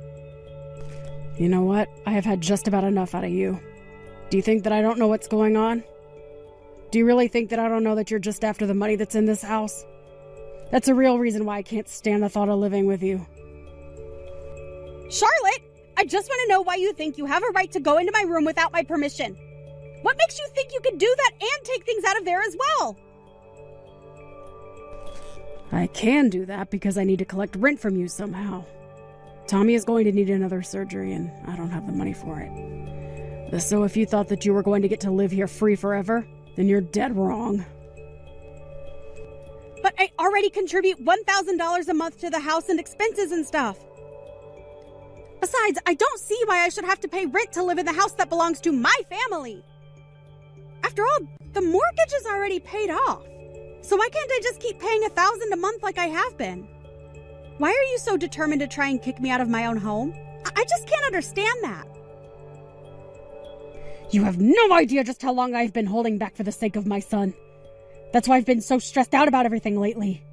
You know what? I have had just about enough out of you. Do you think that I don't know what's going on? Do you really think that I don't know that you're just after the money that's in this house? That's a real reason why I can't stand the thought of living with you. Charlotte, I just want to know why you think you have a right to go into my room without my permission. What makes you think you can do that and take things out of there as well? I can do that because I need to collect rent from you somehow. Tommy is going to need another surgery and I don't have the money for it. So if you thought that you were going to get to live here free forever, then you're dead wrong. But I already contribute $1,000 a month to the house and expenses and stuff. Besides, I don't see why I should have to pay rent to live in the house that belongs to my family. After all, the mortgage is already paid off. So why can't I just keep paying $1,000 a month like I have been? Why are you so determined to try and kick me out of my own home? I just can't understand that. You have no idea just how long I've been holding back for the sake of my son. That's why I've been so stressed out about everything lately.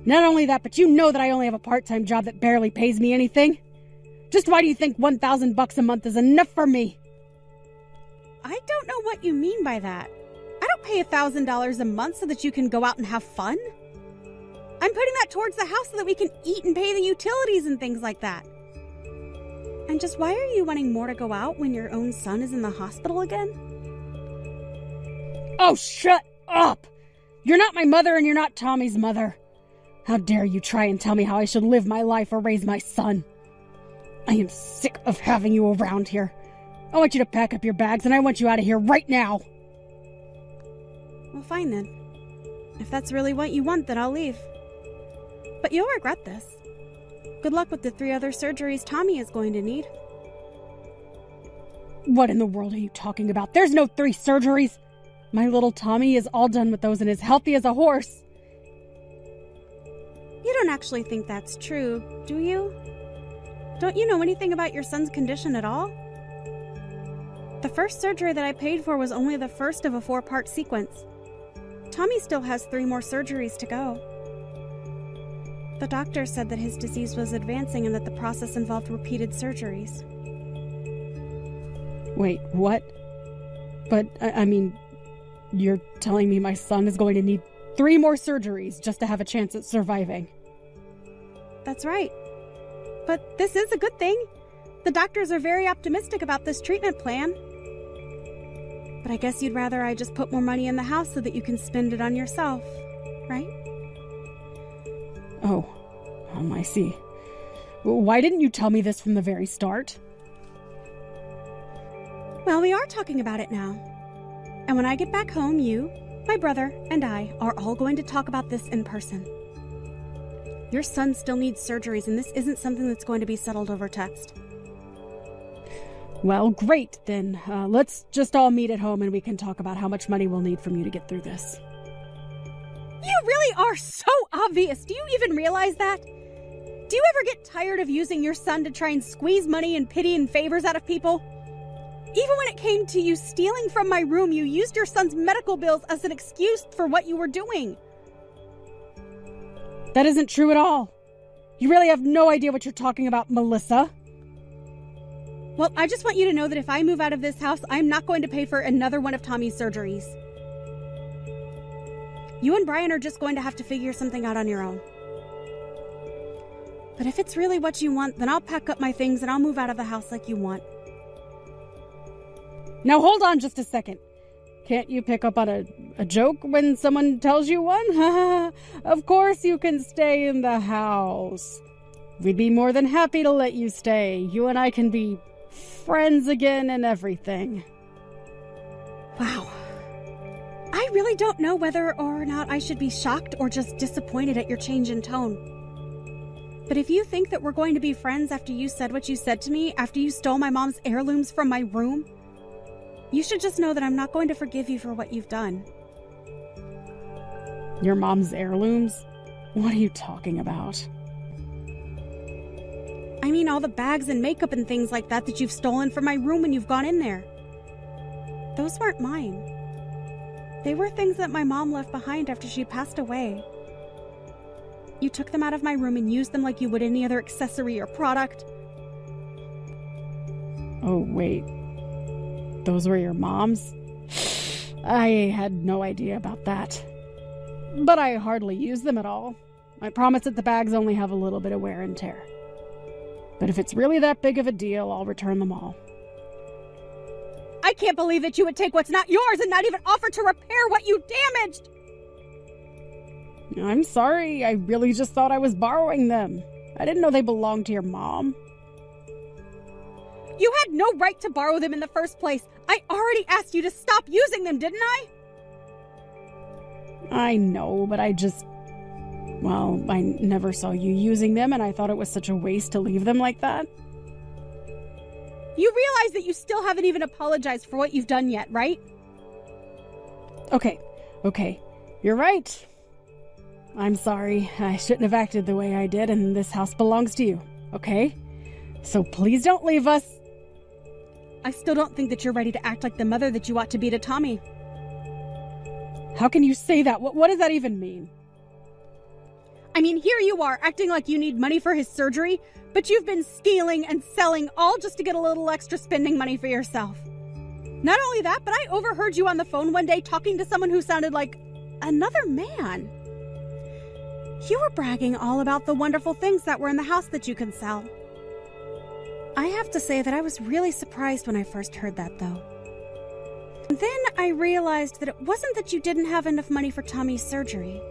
Not only that, but you know that I only have a part-time job that barely pays me anything. Just why do you think $1,000 a month is enough for me? I don't know what you mean by that. I don't pay $1,000 a month so that you can go out and have fun. I'm putting that towards the house so that we can eat and pay the utilities and things like that. And just why are you wanting more to go out when your own son is in the hospital again? Oh, shut up! You're not my mother and you're not Tommy's mother. How dare you try and tell me how I should live my life or raise my son? I am sick of having you around here. I want you to pack up your bags and I want you out of here right now. Well, fine then. If that's really what you want, then I'll leave. But you'll regret this. Good luck with the 3 other surgeries Tommy is going to need. What in the world are you talking about? There's no 3 surgeries. My little Tommy is all done with those and is healthy as a horse. You don't actually think that's true, do you? Don't you know anything about your son's condition at all? The first surgery that I paid for was only the first of a 4-part sequence. Tommy still has 3 more surgeries to go. The doctor said that his disease was advancing and that the process involved repeated surgeries. Wait, what? But, I mean, you're telling me my son is going to need 3 more surgeries just to have a chance at surviving? That's right. But this is a good thing. The doctors are very optimistic about this treatment plan. But I guess you'd rather I just put more money in the house so that you can spend it on yourself, right? Oh, I see. Why didn't you tell me this from the very start? Well, we are talking about it now. And when I get back home, you, my brother, and I are all going to talk about this in person. Your son still needs surgeries, and this isn't something that's going to be settled over text. Well, great, then. Let's just all meet at home and we can talk about how much money we'll need from you to get through this. You really are so obvious. Do you even realize that? Do you ever get tired of using your son to try and squeeze money and pity and favors out of people? Even when it came to you stealing from my room, you used your son's medical bills as an excuse for what you were doing. That isn't true at all. You really have no idea what you're talking about, Melissa. Well, I just want you to know that if I move out of this house, I'm not going to pay for another one of Tommy's surgeries. You and Brian are just going to have to figure something out on your own. But if it's really what you want, then I'll pack up my things and I'll move out of the house like you want. Now hold on just a second. Can't you pick up on a joke when someone tells you one? Of course you can stay in the house. We'd be more than happy to let you stay. You and I can be friends again and everything. Wow. I really don't know whether or not I should be shocked or just disappointed at your change in tone. But if you think that we're going to be friends after you said what you said to me, after you stole my mom's heirlooms from my room, you should just know that I'm not going to forgive you for what you've done. Your mom's heirlooms? What are you talking about? I mean all the bags and makeup and things like that you've stolen from my room when you've gone in there. Those weren't mine. They were things that my mom left behind after she passed away. You took them out of my room and used them like you would any other accessory or product. Oh, wait. Those were your mom's? I had no idea about that. But I hardly use them at all. I promise that the bags only have a little bit of wear and tear. But if it's really that big of a deal, I'll return them all. I can't believe that you would take what's not yours and not even offer to repair what you damaged! I'm sorry, I really just thought I was borrowing them. I didn't know they belonged to your mom. You had no right to borrow them in the first place. I already asked you to stop using them, didn't I? I know, but I never saw you using them, and I thought it was such a waste to leave them like that. You realize that you still haven't even apologized for what you've done yet, right? Okay. You're right. I'm sorry. I shouldn't have acted the way I did, and this house belongs to you, okay? So please don't leave us. I still don't think that you're ready to act like the mother that you ought to be to Tommy. How can you say that? What does that even mean? I mean, here you are, acting like you need money for his surgery, but you've been stealing and selling all just to get a little extra spending money for yourself. Not only that, but I overheard you on the phone one day talking to someone who sounded like another man. You were bragging all about the wonderful things that were in the house that you can sell. I have to say that I was really surprised when I first heard that, though. Then I realized that it wasn't that you didn't have enough money for Tommy's surgery.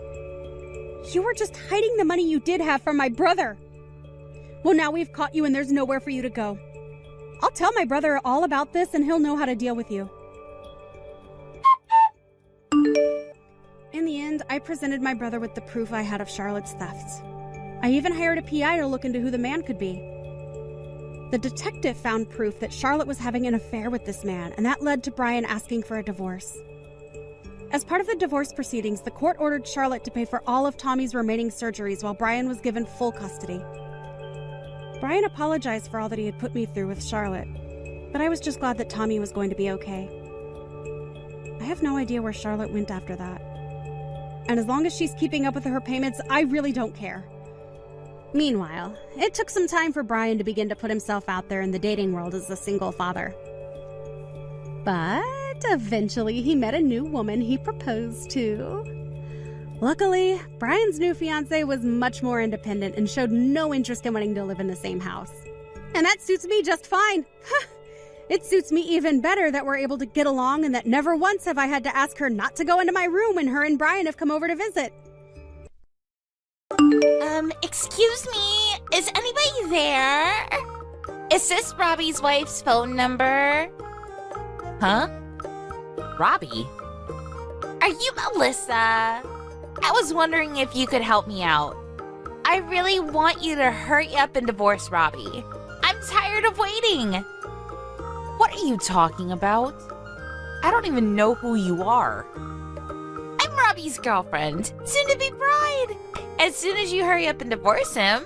You were just hiding the money you did have from my brother. Well, now we've caught you and there's nowhere for you to go. I'll tell my brother all about this and he'll know how to deal with you. In the end, I presented my brother with the proof I had of Charlotte's thefts. I even hired a PI to look into who the man could be. The detective found proof that Charlotte was having an affair with this man, and that led to Brian asking for a divorce. As part of the divorce proceedings, the court ordered Charlotte to pay for all of Tommy's remaining surgeries while Brian was given full custody. Brian apologized for all that he had put me through with Charlotte, but I was just glad that Tommy was going to be okay. I have no idea where Charlotte went after that. And as long as she's keeping up with her payments, I really don't care. Meanwhile, it took some time for Brian to begin to put himself out there in the dating world as a single father. But eventually he met a new woman he proposed to. Luckily, Brian's new fiancée was much more independent and showed no interest in wanting to live in the same house. And that suits me just fine. It suits me even better that we're able to get along and that never once have I had to ask her not to go into my room when her and Brian have come over to visit. Excuse me, is anybody there? Is this Robbie's wife's phone number? Huh? Robbie? Are you Melissa? I was wondering if you could help me out. I really want you to hurry up and divorce Robbie. I'm tired of waiting. What are you talking about? I don't even know who you are. I'm Robbie's girlfriend, soon-to-be bride. As soon as you hurry up and divorce him,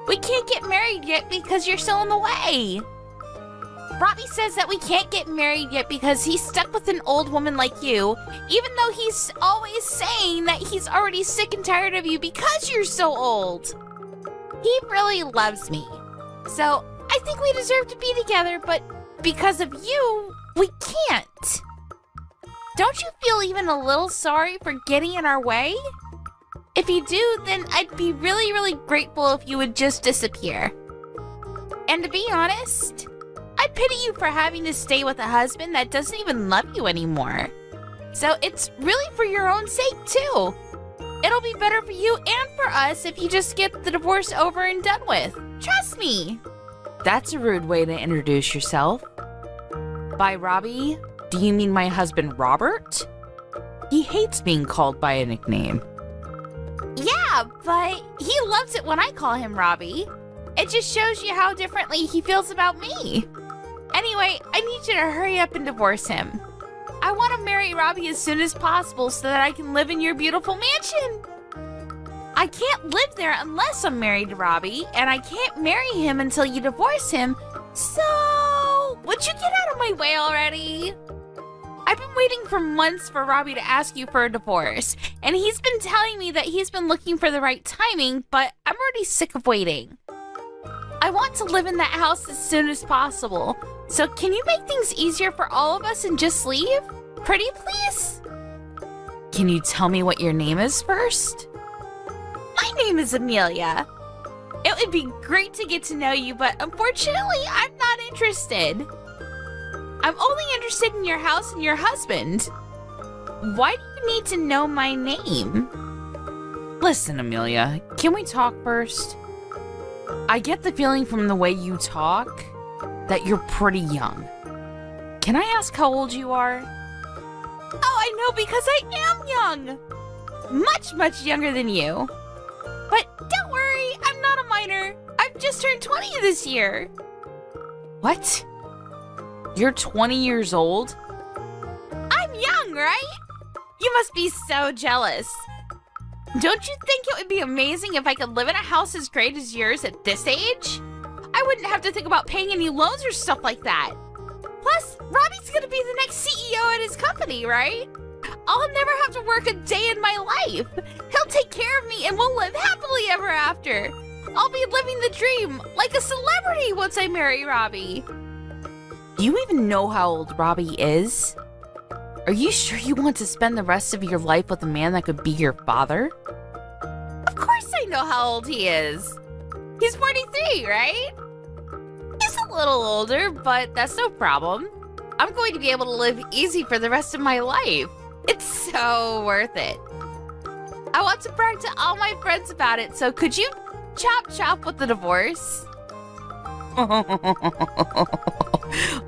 we can't get married yet because you're still in the way. Robbie says that we can't get married yet because he's stuck with an old woman like you, even though he's always saying that he's already sick and tired of you because you're so old. He really loves me, so I think we deserve to be together, but because of you, we can't. Don't you feel even a little sorry for getting in our way? If you do, then I'd be really, really grateful if you would just disappear. And to be honest, I pity you for having to stay with a husband that doesn't even love you anymore. So it's really for your own sake, too. It'll be better for you and for us if you just get the divorce over and done with. Trust me. That's a rude way to introduce yourself. By Robbie, do you mean my husband Robert? He hates being called by a nickname. Yeah, but he loves it when I call him Robbie. It just shows you how differently he feels about me. Anyway, I need you to hurry up and divorce him. I want to marry Robbie as soon as possible so that I can live in your beautiful mansion. I can't live there unless I'm married to Robbie, and I can't marry him until you divorce him. So, would you get out of my way already? I've been waiting for months for Robbie to ask you for a divorce, and he's been telling me that he's been looking for the right timing, but I'm already sick of waiting. I want to live in that house as soon as possible, so can you make things easier for all of us and just leave? Pretty please? Can you tell me what your name is first? My name is Amelia. It would be great to get to know you, but unfortunately, I'm not interested. I'm only interested in your house and your husband. Why do you need to know my name? Listen, Amelia, can we talk first? I get the feeling from the way you talk that you're pretty young. Can I ask how old you are? Oh, I know because I am young. Much, much younger than you. But don't worry, I'm not a minor. I've just turned 20 this year. What? You're 20 years old? I'm young, right? You must be so jealous. Don't you think it would be amazing if I could live in a house as great as yours at this age? I wouldn't have to think about paying any loans or stuff like that. Plus, Robbie's gonna be the next CEO at his company, right? I'll never have to work a day in my life. He'll take care of me and we'll live happily ever after. I'll be living the dream, like a celebrity once I marry Robbie. Do you even know how old Robbie is? Are you sure you want to spend the rest of your life with a man that could be your father? know how old he is. He's 43, right? He's a little older, but that's no problem. I'm going to be able to live easy for the rest of my life. It's so worth it. I want to brag to all my friends about it, so could you chop with the divorce?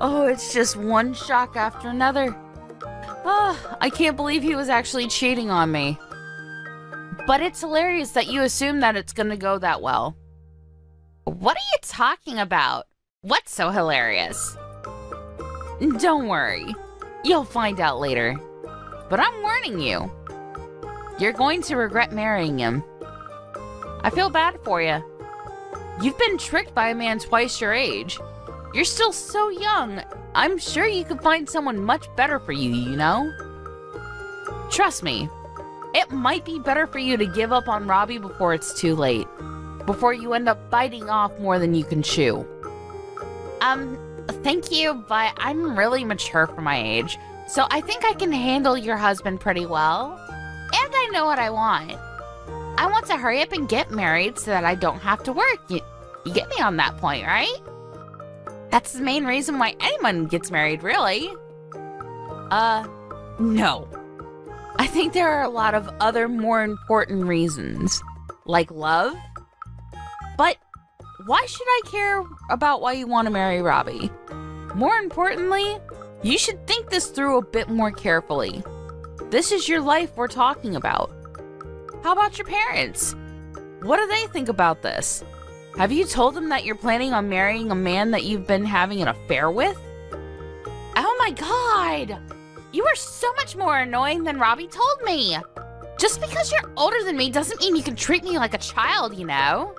Oh, it's just one shock after another. Oh, I can't believe he was actually cheating on me. But it's hilarious that you assume that it's going to go that well. What are you talking about? What's so hilarious? Don't worry. You'll find out later. But I'm warning you. You're going to regret marrying him. I feel bad for you. You've been tricked by a man twice your age. You're still so young. I'm sure you could find someone much better for you, you know? Trust me, it might be better for you to give up on Robbie before it's too late. Before you end up biting off more than you can chew. Thank you, but I'm really mature for my age, so I think I can handle your husband pretty well. And I know what I want. I want to hurry up and get married so that I don't have to work. You get me on that point, right? That's the main reason why anyone gets married, really. No. I think there are a lot of other more important reasons, like love. But why should I care about why you want to marry Robbie? More importantly, you should think this through a bit more carefully. This is your life we're talking about. How about your parents? What do they think about this? Have you told them that you're planning on marrying a man that you've been having an affair with? Oh my god! You are so much more annoying than Robbie told me! Just because you're older than me doesn't mean you can treat me like a child, you know?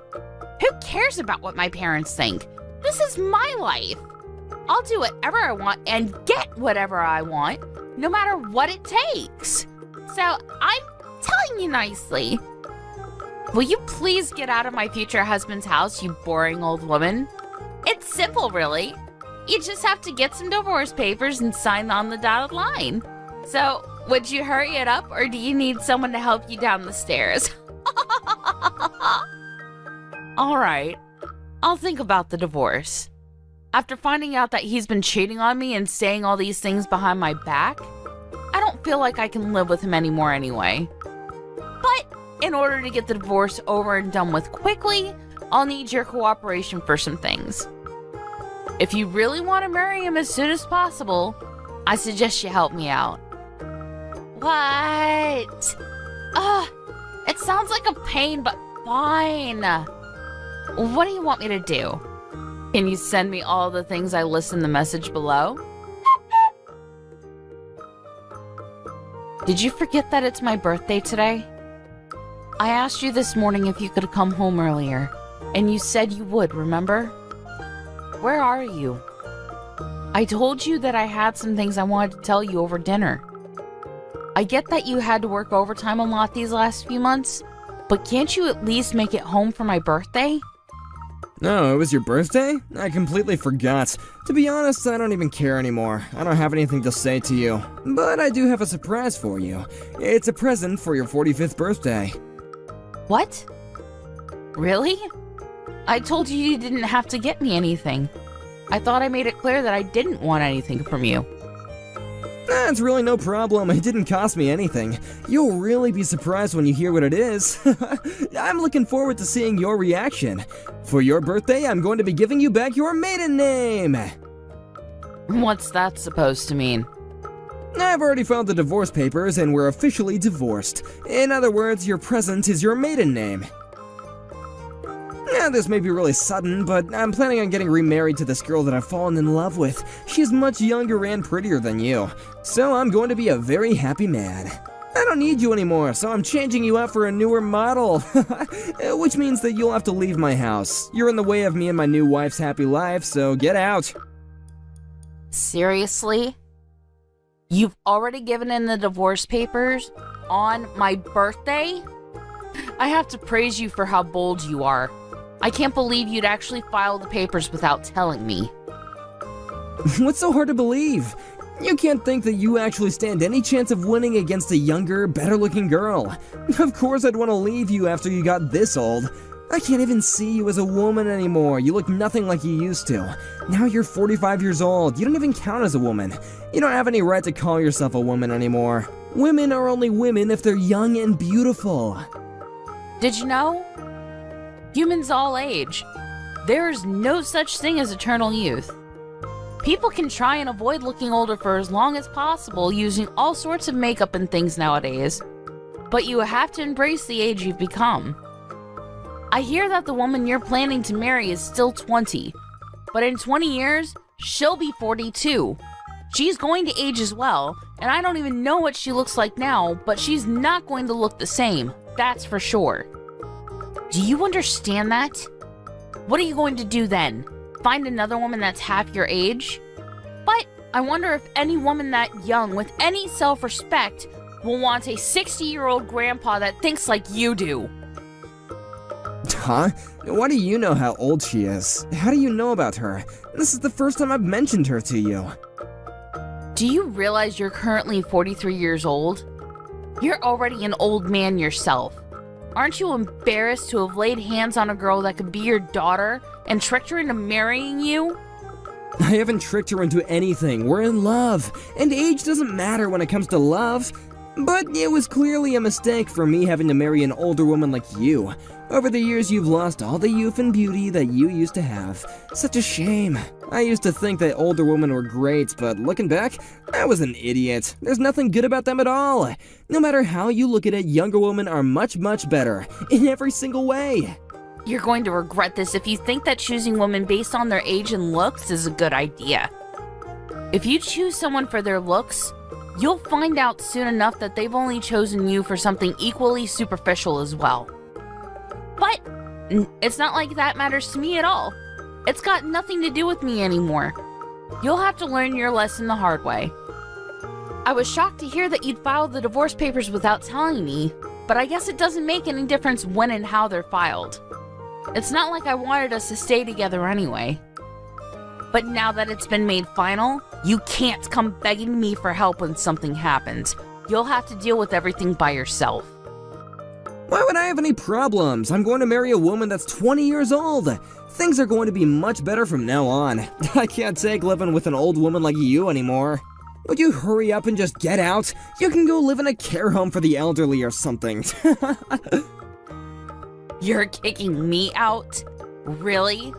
Who cares about what my parents think? This is my life. I'll do whatever I want and get whatever I want, no matter what it takes. So I'm telling you nicely. Will you please get out of my future husband's house, you boring old woman? It's simple, really. You just have to get some divorce papers and sign on the dotted line. So, would you hurry it up, or do you need someone to help you down the stairs? All right, I'll think about the divorce. After finding out that he's been cheating on me and saying all these things behind my back, I don't feel like I can live with him anymore anyway. But in order to get the divorce over and done with quickly, I'll need your cooperation for some things. If you really want to marry him as soon as possible, I suggest you help me out. What? It sounds like a pain, but fine. What do you want me to do? Can you send me all the things I list in the message below? Did you forget that it's my birthday today? I asked you this morning if you could come home earlier, and you said you would, remember? Where are you? I told you that I had some things I wanted to tell you over dinner. I get that you had to work overtime a lot these last few months, but can't you at least make it home for my birthday? No, it was your birthday? I completely forgot. To be honest, I don't even care anymore. I don't have anything to say to you. But I do have a surprise for you. It's a present for your 45th birthday. What? Really? I told you you didn't have to get me anything. I thought I made it clear that I didn't want anything from you. That's really no problem. It didn't cost me anything. You'll really be surprised when you hear what it is. I'm looking forward to seeing your reaction. For your birthday, I'm going to be giving you back your maiden name. What's that supposed to mean? I've already filed the divorce papers and we're officially divorced. In other words, your present is your maiden name. Yeah, this may be really sudden, but I'm planning on getting remarried to this girl that I've fallen in love with. She's much younger and prettier than you, so I'm going to be a very happy man. I don't need you anymore, so I'm changing you out for a newer model. Which means that you'll have to leave my house. You're in the way of me and my new wife's happy life, so get out. Seriously? You've already given in the divorce papers on my birthday? I have to praise you for how bold you are. I can't believe you'd actually file the papers without telling me. What's so hard to believe? You can't think that you actually stand any chance of winning against a younger, better-looking girl. Of course I'd want to leave you after you got this old. I can't even see you as a woman anymore. You look nothing like you used to. Now you're 45 years old. You don't even count as a woman. You don't have any right to call yourself a woman anymore. Women are only women if they're young and beautiful. Did you know? Humans all age. There's no such thing as eternal youth. People can try and avoid looking older for as long as possible using all sorts of makeup and things nowadays, but you have to embrace the age you've become. I hear that the woman you're planning to marry is still 20, but in 20 years, she'll be 42. She's going to age as well, and I don't even know what she looks like now, but she's not going to look the same, that's for sure. Do you understand that? What are you going to do then? Find another woman that's half your age? But I wonder if any woman that young with any self-respect will want a 60-year-old grandpa that thinks like you do. Huh? Why do you know how old she is? How do you know about her? This is the first time I've mentioned her to you. Do you realize you're currently 43 years old? You're already an old man yourself. Aren't you embarrassed to have laid hands on a girl that could be your daughter and tricked her into marrying you? I haven't tricked her into anything. We're in love, and age doesn't matter when it comes to love. But it was clearly a mistake for me having to marry an older woman like you. Over the years, you've lost all the youth and beauty that you used to have. Such a shame. I used to think that older women were great, but looking back, I was an idiot. There's nothing good about them at all. No matter how you look at it, younger women are much, much better, in every single way. You're going to regret this if you think that choosing women based on their age and looks is a good idea. If you choose someone for their looks, you'll find out soon enough that they've only chosen you for something equally superficial as well. But it's not like that matters to me at all. It's got nothing to do with me anymore. You'll have to learn your lesson the hard way. I was shocked to hear that you'd filed the divorce papers without telling me, but I guess it doesn't make any difference when and how they're filed. It's not like I wanted us to stay together anyway. But now that it's been made final, you can't come begging me for help when something happens. You'll have to deal with everything by yourself. Why would I have any problems? I'm going to marry a woman that's 20 years old. Things are going to be much better from now on. I can't take living with an old woman like you anymore. Would you hurry up and just get out? You can go live in a care home for the elderly or something. You're kicking me out? Really?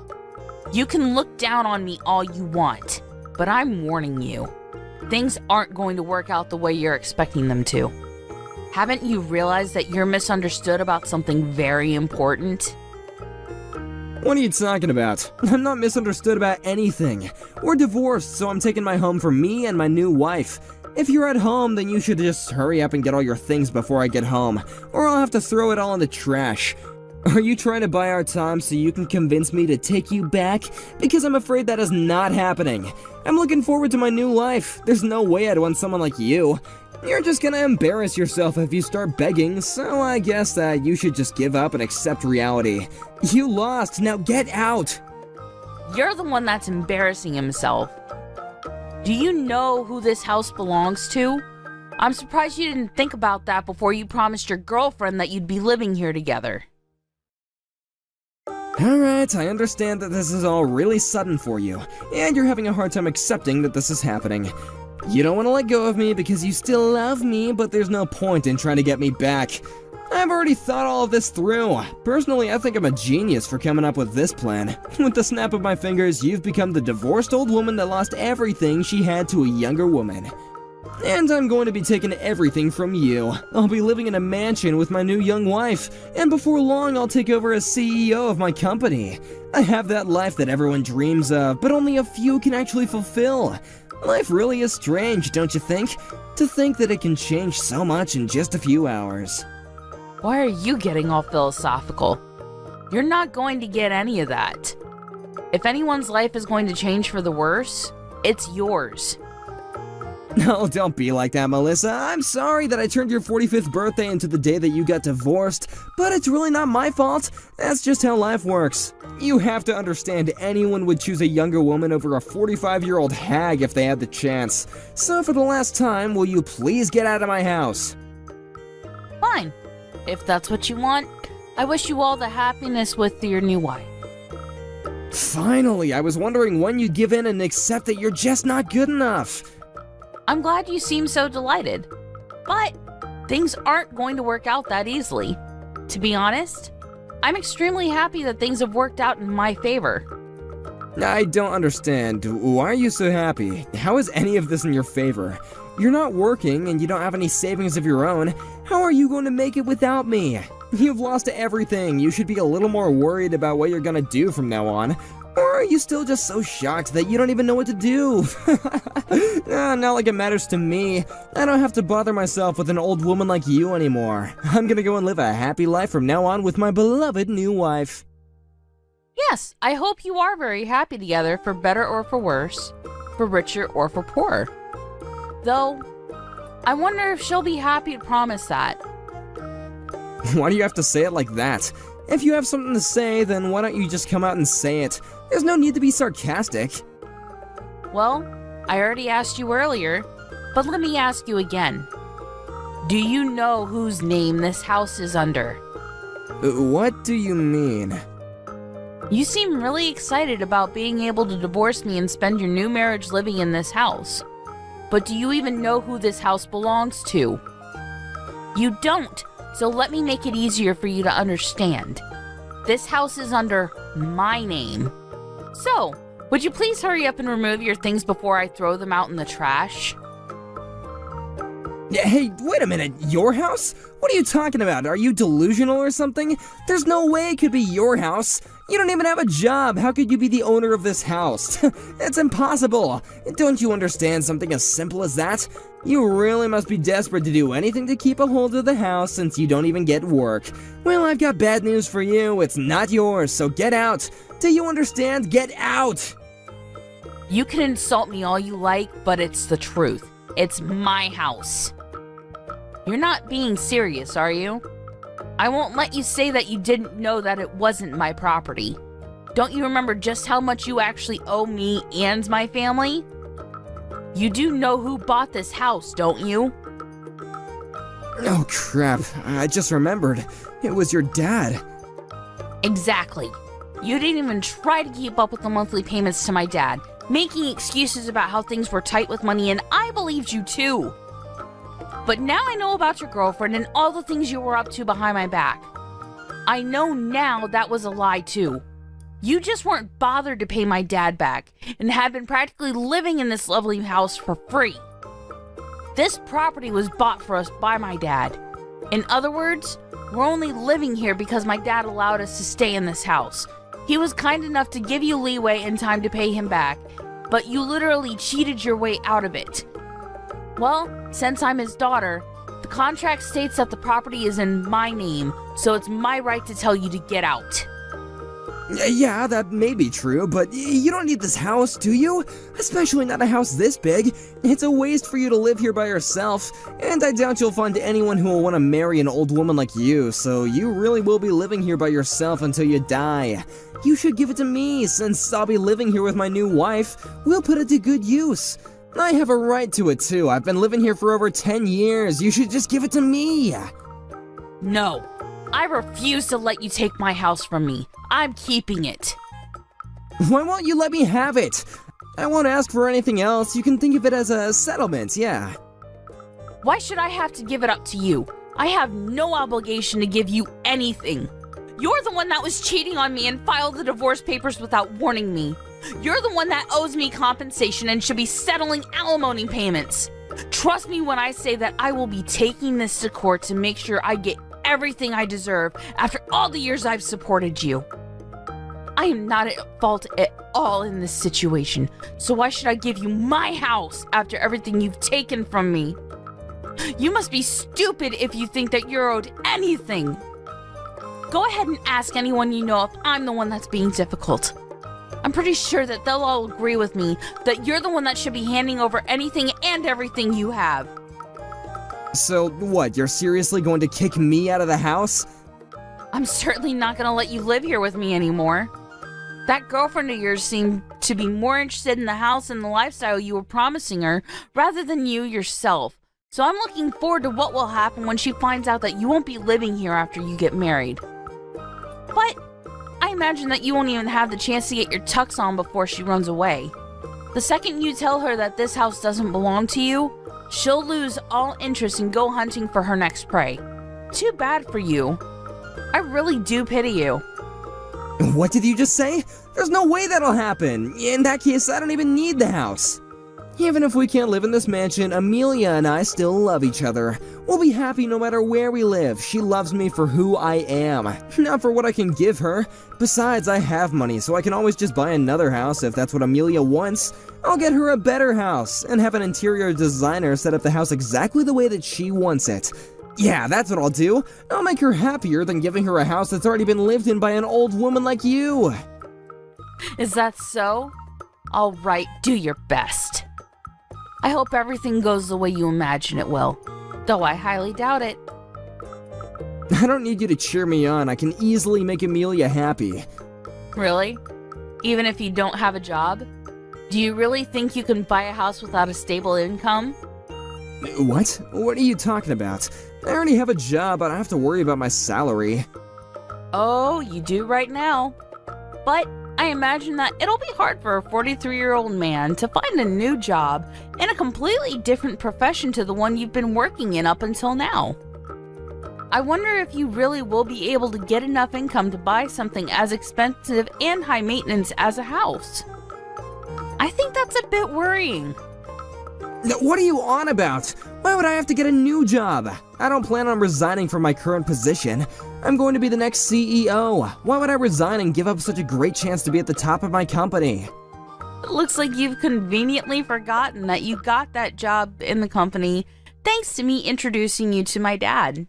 You can look down on me all you want, but I'm warning you. Things aren't going to work out the way you're expecting them to. Haven't you realized that you're misunderstood about something very important? What are you talking about? I'm not misunderstood about anything. We're divorced, so I'm taking my home for me and my new wife. If you're at home, then you should just hurry up and get all your things before I get home, or I'll have to throw it all in the trash. Are you trying to buy our time so you can convince me to take you back? Because I'm afraid that is not happening. I'm looking forward to my new life. There's no way I'd want someone like you. You're just gonna embarrass yourself if you start begging, so I guess that you should just give up and accept reality. You lost, now get out! You're the one that's embarrassing himself. Do you know who this house belongs to? I'm surprised you didn't think about that before you promised your girlfriend that you'd be living here together. Alright, I understand that this is all really sudden for you, and you're having a hard time accepting that this is happening. You don't want to let go of me because you still love me, but there's no point in trying to get me back. I've already thought all of this through. Personally, I think I'm a genius for coming up with this plan. With the snap of my fingers, you've become the divorced old woman that lost everything she had to a younger woman. And I'm going to be taking everything from you. I'll be living in a mansion with my new young wife, and before long I'll take over as CEO of my company. I have that life that everyone dreams of, but only a few can actually fulfill. Life really is strange, don't you think? To think that it can change so much in just a few hours. Why are you getting all philosophical? You're not going to get any of that. If anyone's life is going to change for the worse, it's yours. No, don't be like that, Melissa. I'm sorry that I turned your 45th birthday into the day that you got divorced, but it's really not my fault. That's just how life works. You have to understand anyone would choose a younger woman over a 45-year-old hag if they had the chance. So for the last time, will you please get out of my house? Fine. If that's what you want, I wish you all the happiness with your new wife. Finally, I was wondering when you'd give in and accept that you're just not good enough. I'm glad you seem so delighted. But things aren't going to work out that easily. To be honest, I'm extremely happy that things have worked out in my favor. I don't understand. Why are you so happy? How is any of this in your favor? You're not working and you don't have any savings of your own. How are you going to make it without me? You've lost everything. You should be a little more worried about what you're gonna do from now on. Or are you still just so shocked that you don't even know what to do? Not like it matters to me. I don't have to bother myself with an old woman like you anymore. I'm gonna go and live a happy life from now on with my beloved new wife. Yes, I hope you are very happy together, for better or for worse, for richer or for poorer. Though, I wonder if she'll be happy to promise that. Why do you have to say it like that? If you have something to say, then why don't you just come out and say it? There's no need to be sarcastic. Well, I already asked you earlier, but let me ask you again. Do you know whose name this house is under? What do you mean? You seem really excited about being able to divorce me and spend your new marriage living in this house. But do you even know who this house belongs to? You don't, so let me make it easier for you to understand. This house is under my name. So, would you please hurry up and remove your things before I throw them out in the trash? Hey, wait a minute, your house? What are you talking about? Are you delusional or something? There's no way it could be your house. You don't even have a job. How could you be the owner of this house? It's impossible. Don't you understand something as simple as that? You really must be desperate to do anything to keep a hold of the house since you don't even get work. Well, I've got bad news for you. It's not yours, so get out. Do you understand? Get out! You can insult me all you like, but it's the truth. It's my house. You're not being serious, are you? I won't let you say that you didn't know that it wasn't my property. Don't you remember just how much you actually owe me and my family? You do know who bought this house, don't you? Oh crap, I just remembered. It was your dad. Exactly. You didn't even try to keep up with the monthly payments to my dad, making excuses about how things were tight with money, and I believed you too. But now I know about your girlfriend and all the things you were up to behind my back. I know now that was a lie too. You just weren't bothered to pay my dad back and had been practically living in this lovely house for free. This property was bought for us by my dad. In other words, we're only living here because my dad allowed us to stay in this house. He was kind enough to give you leeway and time to pay him back, but you literally cheated your way out of it. Well, since I'm his daughter, the contract states that the property is in my name, so it's my right to tell you to get out. Yeah, that may be true, but you don't need this house, do you? Especially not a house this big. It's a waste for you to live here by yourself, and I doubt you'll find anyone who will want to marry an old woman like you, so you really will be living here by yourself until you die. You should give it to me, since I'll be living here with my new wife. We'll put it to good use. I have a right to it too. I've been living here for over 10 years. You should just give it to me. No, I refuse to let you take my house from me. I'm keeping it. Why won't you let me have it? I won't ask for anything else. You can think of it as a settlement, yeah. Why should I have to give it up to you? I have no obligation to give you anything. You're the one that was cheating on me and filed the divorce papers without warning me. You're the one that owes me compensation and should be settling alimony payments. Trust me when I say that I will be taking this to court to make sure I get everything I deserve after all the years I've supported you. I am not at fault at all in this situation, so why should I give you my house after everything you've taken from me? You must be stupid if you think that you're owed anything. Go ahead and ask anyone you know if I'm the one that's being difficult. I'm pretty sure that they'll all agree with me that you're the one that should be handing over anything and everything you have. So, what, you're seriously going to kick me out of the house? I'm certainly not going to let you live here with me anymore. That girlfriend of yours seemed to be more interested in the house and the lifestyle you were promising her rather than you yourself. So I'm looking forward to what will happen when she finds out that you won't be living here after you get married. But I imagine that you won't even have the chance to get your tux on before she runs away. The second you tell her that this house doesn't belong to you, she'll lose all interest and go hunting for her next prey. Too bad for you. I really do pity you. What did you just say? There's no way that'll happen. In that case, I don't even need the house. Even if we can't live in this mansion, Amelia and I still love each other. We'll be happy no matter where we live. She loves me for who I am, not for what I can give her. Besides, I have money, so I can always just buy another house if that's what Amelia wants. I'll get her a better house, and have an interior designer set up the house exactly the way that she wants it. Yeah, that's what I'll do. I'll make her happier than giving her a house that's already been lived in by an old woman like you. Is that so? All right, do your best. I hope everything goes the way you imagine it will, though I highly doubt it. I don't need you to cheer me on. I can easily make Amelia happy. Really? Even if you don't have a job? Do you really think you can buy a house without a stable income? What? What are you talking about? I already have a job, but I have to worry about my salary. Oh, you do right now. But I imagine that it'll be hard for a 43-year-old man to find a new job in a completely different profession to the one you've been working in up until now. I wonder if you really will be able to get enough income to buy something as expensive and high maintenance as a house. I think that's a bit worrying. What are you on about? Why would I have to get a new job? I don't plan on resigning from my current position. I'm going to be the next CEO. Why would I resign and give up such a great chance to be at the top of my company? It looks like you've conveniently forgotten that you got that job in the company thanks to me introducing you to my dad.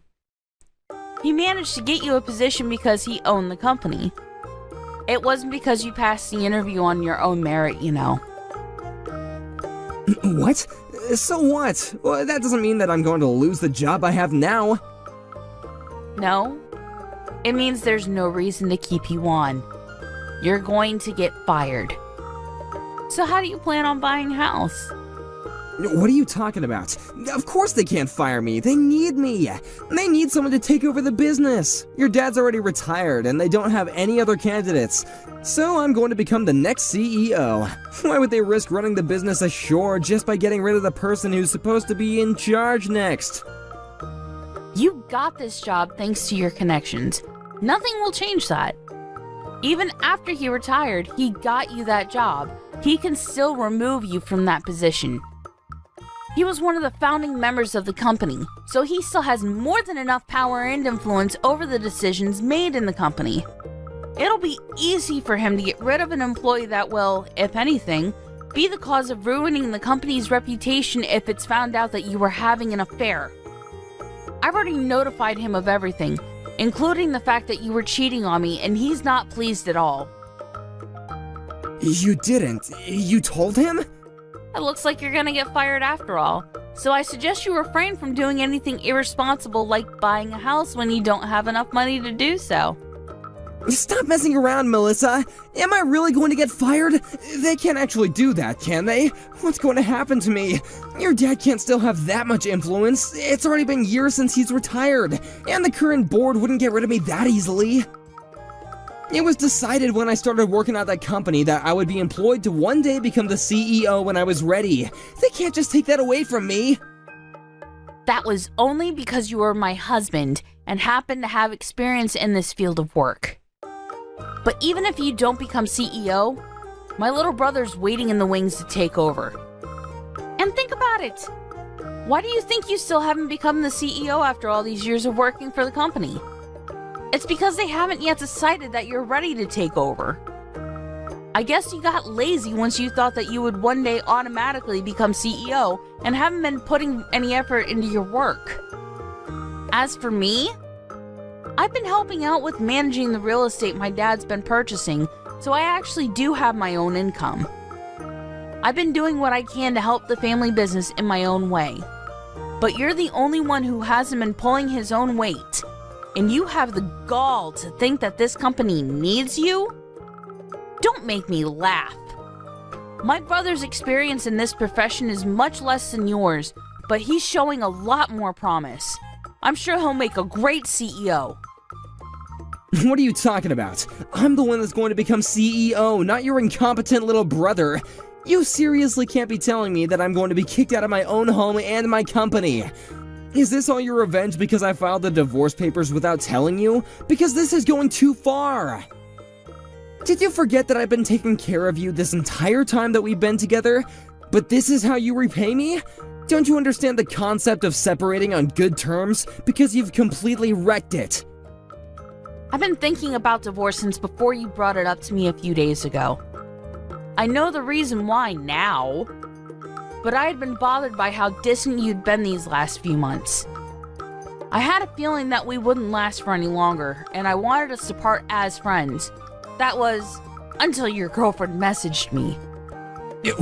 He managed to get you a position because he owned the company. It wasn't because you passed the interview on your own merit, you know. What? So what? Well, that doesn't mean that I'm going to lose the job I have now. No, it means there's no reason to keep you on. You're going to get fired. So how do you plan on buying a house? What are you talking about? Of course they can't fire me. They need me. They need someone to take over the business. Your dad's already retired and they don't have any other candidates. So I'm going to become the next CEO. Why would they risk running the business ashore just by getting rid of the person who's supposed to be in charge next? You got this job thanks to your connections. Nothing will change that. Even after he retired, he got you that job. He can still remove you from that position. He was one of the founding members of the company, so he still has more than enough power and influence over the decisions made in the company. It'll be easy for him to get rid of an employee that will, if anything, be the cause of ruining the company's reputation if it's found out that you were having an affair. I've already notified him of everything, including the fact that you were cheating on me, and he's not pleased at all. You didn't? You told him? It looks like you're gonna get fired after all, so I suggest you refrain from doing anything irresponsible like buying a house when you don't have enough money to do so. Stop messing around, Melissa. Am I really going to get fired? They can't actually do that, can they? What's going to happen to me? Your dad can't still have that much influence. It's already been years since he's retired, and the current board wouldn't get rid of me that easily. It was decided when I started working at that company that I would be employed to one day become the CEO when I was ready. They can't just take that away from me. That was only because you were my husband and happened to have experience in this field of work. But even if you don't become CEO, my little brother's waiting in the wings to take over. And think about it. Why do you think you still haven't become the CEO after all these years of working for the company? It's because they haven't yet decided that you're ready to take over. I guess you got lazy once you thought that you would one day automatically become CEO and haven't been putting any effort into your work. As for me, I've been helping out with managing the real estate my dad's been purchasing so I actually do have my own income. I've been doing what I can to help the family business in my own way. But you're the only one who hasn't been pulling his own weight. And you have the gall to think that this company needs you? Don't make me laugh. My brother's experience in this profession is much less than yours, but he's showing a lot more promise. I'm sure he'll make a great CEO. What are you talking about? I'm the one that's going to become CEO, not your incompetent little brother. You seriously can't be telling me that I'm going to be kicked out of my own home and my company. Is this all your revenge because I filed the divorce papers without telling you? Because this is going too far. Did you forget that I've been taking care of you this entire time that we've been together? But this is how you repay me? Don't you understand the concept of separating on good terms? Because you've completely wrecked it. I've been thinking about divorce since before you brought it up to me a few days ago. I know the reason why now, but I had been bothered by how distant you'd been these last few months. I had a feeling that we wouldn't last for any longer, and I wanted us to part as friends. That was until your girlfriend messaged me.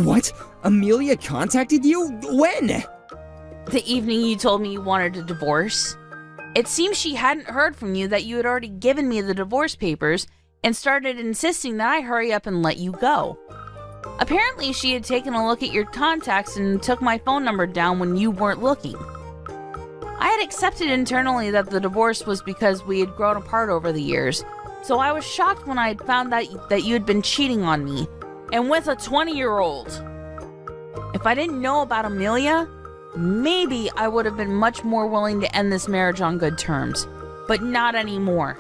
What? Amelia contacted you? When? The evening you told me you wanted a divorce. It seems she hadn't heard from you that you had already given me the divorce papers and started insisting that I hurry up and let you go. Apparently, she had taken a look at your contacts and took my phone number down when you weren't looking. I had accepted internally that the divorce was because we had grown apart over the years, so I was shocked when I had found that you had been cheating on me, and with a 20-year-old. If I didn't know about Amelia, maybe I would have been much more willing to end this marriage on good terms, but not anymore.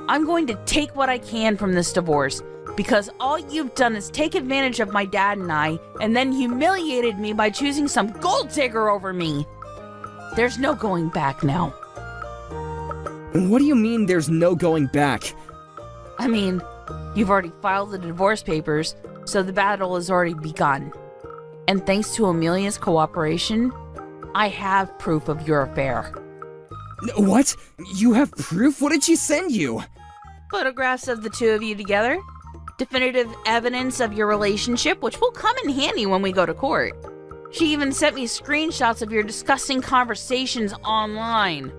I'm going to take what I can from this divorce, because all you've done is take advantage of my dad and I, and then humiliated me by choosing some gold digger over me. There's no going back now. What do you mean there's no going back? I mean, you've already filed the divorce papers, so the battle has already begun. And thanks to Amelia's cooperation, I have proof of your affair. What? You have proof? What did she send you? Photographs of the two of you together. Definitive evidence of your relationship, which will come in handy when we go to court. She even sent me screenshots of your disgusting conversations online.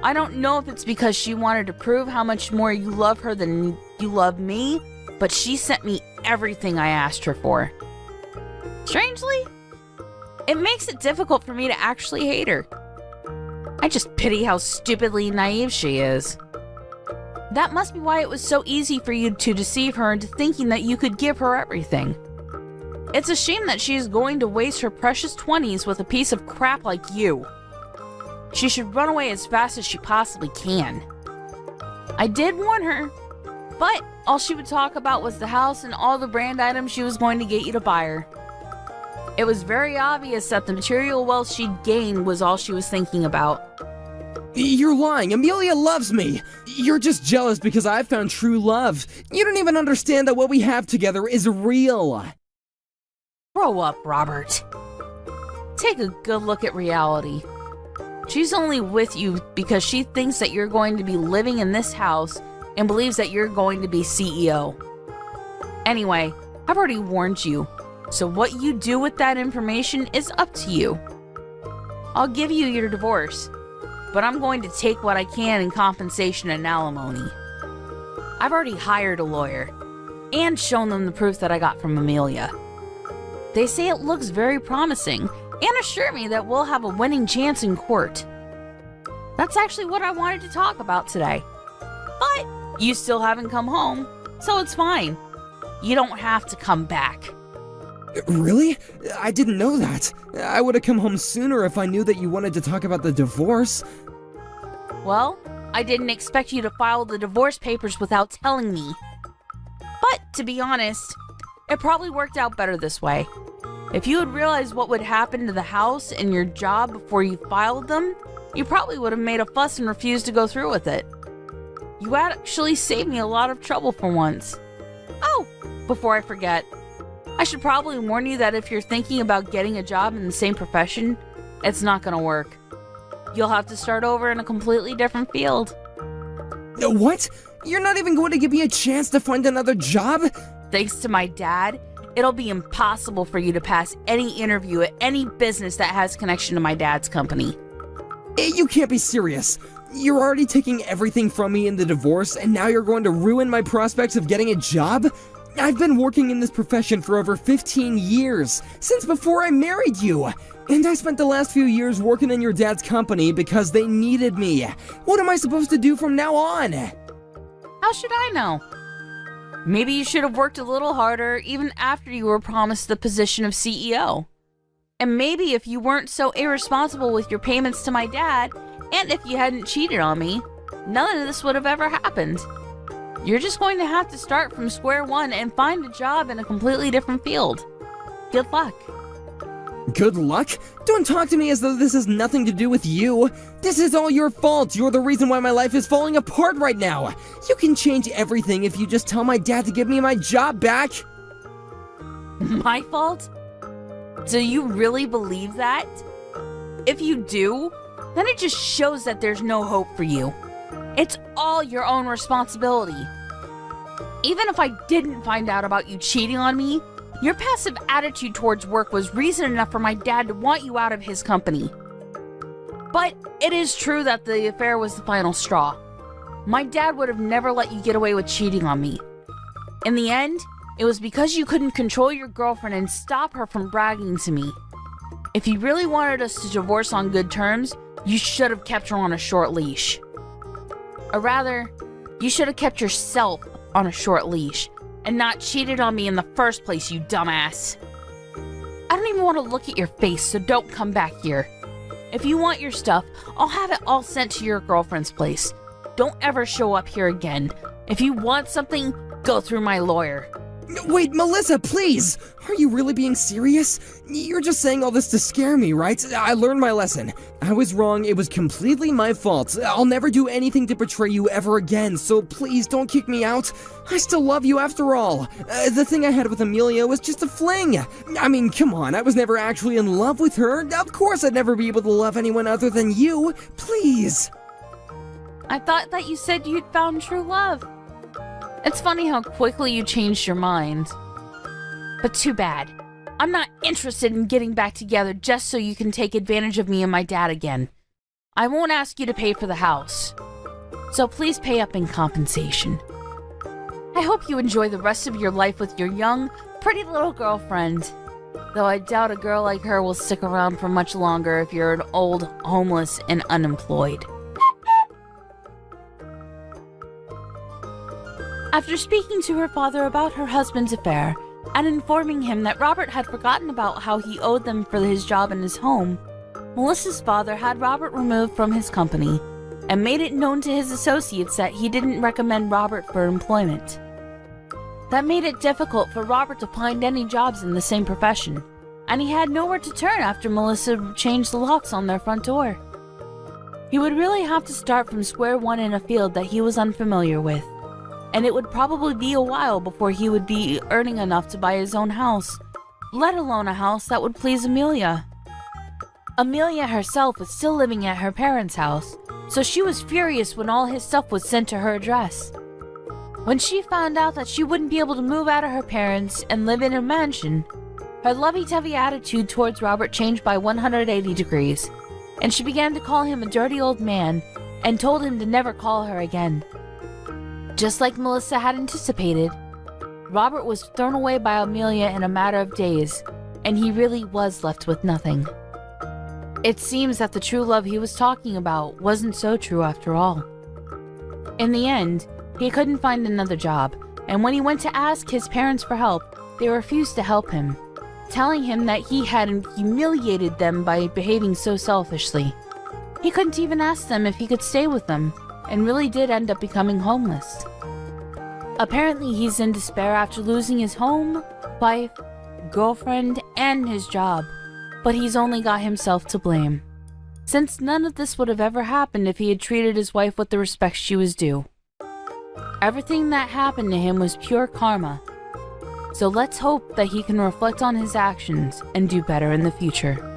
I don't know if it's because she wanted to prove how much more you love her than you love me, but she sent me everything I asked her for. Strangely, it makes it difficult for me to actually hate her. I just pity how stupidly naive she is. That must be why it was so easy for you to deceive her into thinking that you could give her everything. It's a shame that she is going to waste her precious 20s with a piece of crap like you. She should run away as fast as she possibly can. I did warn her, but all she would talk about was the house and all the brand items she was going to get you to buy her. It was very obvious that the material wealth she'd gained was all she was thinking about. You're lying. Amelia loves me. You're just jealous because I found true love. You don't even understand that what we have together is real. Grow up, Robert. Take a good look at reality. She's only with you because she thinks that you're going to be living in this house and believes that you're going to be CEO. Anyway, I've already warned you, so what you do with that information is up to you. I'll give you your divorce, but I'm going to take what I can in compensation and alimony. I've already hired a lawyer and shown them the proof that I got from Amelia. They say it looks very promising and assure me that we'll have a winning chance in court. That's actually what I wanted to talk about today. But you still haven't come home, so it's fine. You don't have to come back. Really? I didn't know that. I would have come home sooner if I knew that you wanted to talk about the divorce. Well, I didn't expect you to file the divorce papers without telling me. But to be honest, it probably worked out better this way. If you had realized what would happen to the house and your job before you filed them, you probably would have made a fuss and refused to go through with it. You actually saved me a lot of trouble for once. Oh, before I forget, I should probably warn you that if you're thinking about getting a job in the same profession, it's not gonna work. You'll have to start over in a completely different field. What? You're not even going to give me a chance to find another job? Thanks to my dad, it'll be impossible for you to pass any interview at any business that has connection to my dad's company. You can't be serious. You're already taking everything from me in the divorce, and now you're going to ruin my prospects of getting a job? I've been working in this profession for over 15 years, since before I married you. And I spent the last few years working in your dad's company because they needed me. What am I supposed to do from now on? How should I know? Maybe you should have worked a little harder even after you were promised the position of CEO. And maybe if you weren't so irresponsible with your payments to my dad, and if you hadn't cheated on me, none of this would have ever happened. You're just going to have to start from square one and find a job in a completely different field. Good luck. Good luck? Don't talk to me as though this has nothing to do with you. This is all your fault. You're the reason why my life is falling apart right now. You can change everything if you just tell my dad to give me my job back. My fault? Do you really believe that? If you do, then it just shows that there's no hope for you. It's all your own responsibility. Even if I didn't find out about you cheating on me, your passive attitude towards work was reason enough for my dad to want you out of his company. But it is true that the affair was the final straw. My dad would have never let you get away with cheating on me. In the end, it was because you couldn't control your girlfriend and stop her from bragging to me. If you really wanted us to divorce on good terms, you should have kept her on a short leash. Or rather, you should have kept yourself on a short leash and not cheated on me in the first place, you dumbass. I don't even want to look at your face, so don't come back here. If you want your stuff, I'll have it all sent to your girlfriend's place. Don't ever show up here again. If you want something, go through my lawyer. Wait, Melissa, please! Are you really being serious? You're just saying all this to scare me, right? I learned my lesson. I was wrong, it was completely my fault. I'll never do anything to betray you ever again, so please don't kick me out. I still love you after all. The thing I had with Amelia was just a fling. I mean, come on, I was never actually in love with her. Of course I'd never be able to love anyone other than you. Please. I thought that you said you'd found true love. It's funny how quickly you changed your mind. But too bad. I'm not interested in getting back together just so you can take advantage of me and my dad again. I won't ask you to pay for the house. So please pay up in compensation. I hope you enjoy the rest of your life with your young, pretty little girlfriend. Though I doubt a girl like her will stick around for much longer if you're an old, homeless, and unemployed. After speaking to her father about her husband's affair, and informing him that Robert had forgotten about how he owed them for his job in his home, Melissa's father had Robert removed from his company, and made it known to his associates that he didn't recommend Robert for employment. That made it difficult for Robert to find any jobs in the same profession, and he had nowhere to turn after Melissa changed the locks on their front door. He would really have to start from square one in a field that he was unfamiliar with. And it would probably be a while before he would be earning enough to buy his own house, let alone a house that would please Amelia. Amelia herself was still living at her parents' house, so she was furious when all his stuff was sent to her address. When she found out that she wouldn't be able to move out of her parents and live in a mansion, her lovey-dovey attitude towards Robert changed by 180 degrees, and she began to call him a dirty old man and told him to never call her again. Just like Melissa had anticipated, Robert was thrown away by Amelia in a matter of days, and he really was left with nothing. It seems that the true love he was talking about wasn't so true after all. In the end, he couldn't find another job, and when he went to ask his parents for help, they refused to help him, telling him that he had humiliated them by behaving so selfishly. He couldn't even ask them if he could stay with them, and really did end up becoming homeless. Apparently he's in despair after losing his home, wife, girlfriend, and his job, but he's only got himself to blame, since none of this would have ever happened if he had treated his wife with the respect she was due. Everything that happened to him was pure karma, so let's hope that he can reflect on his actions and do better in the future.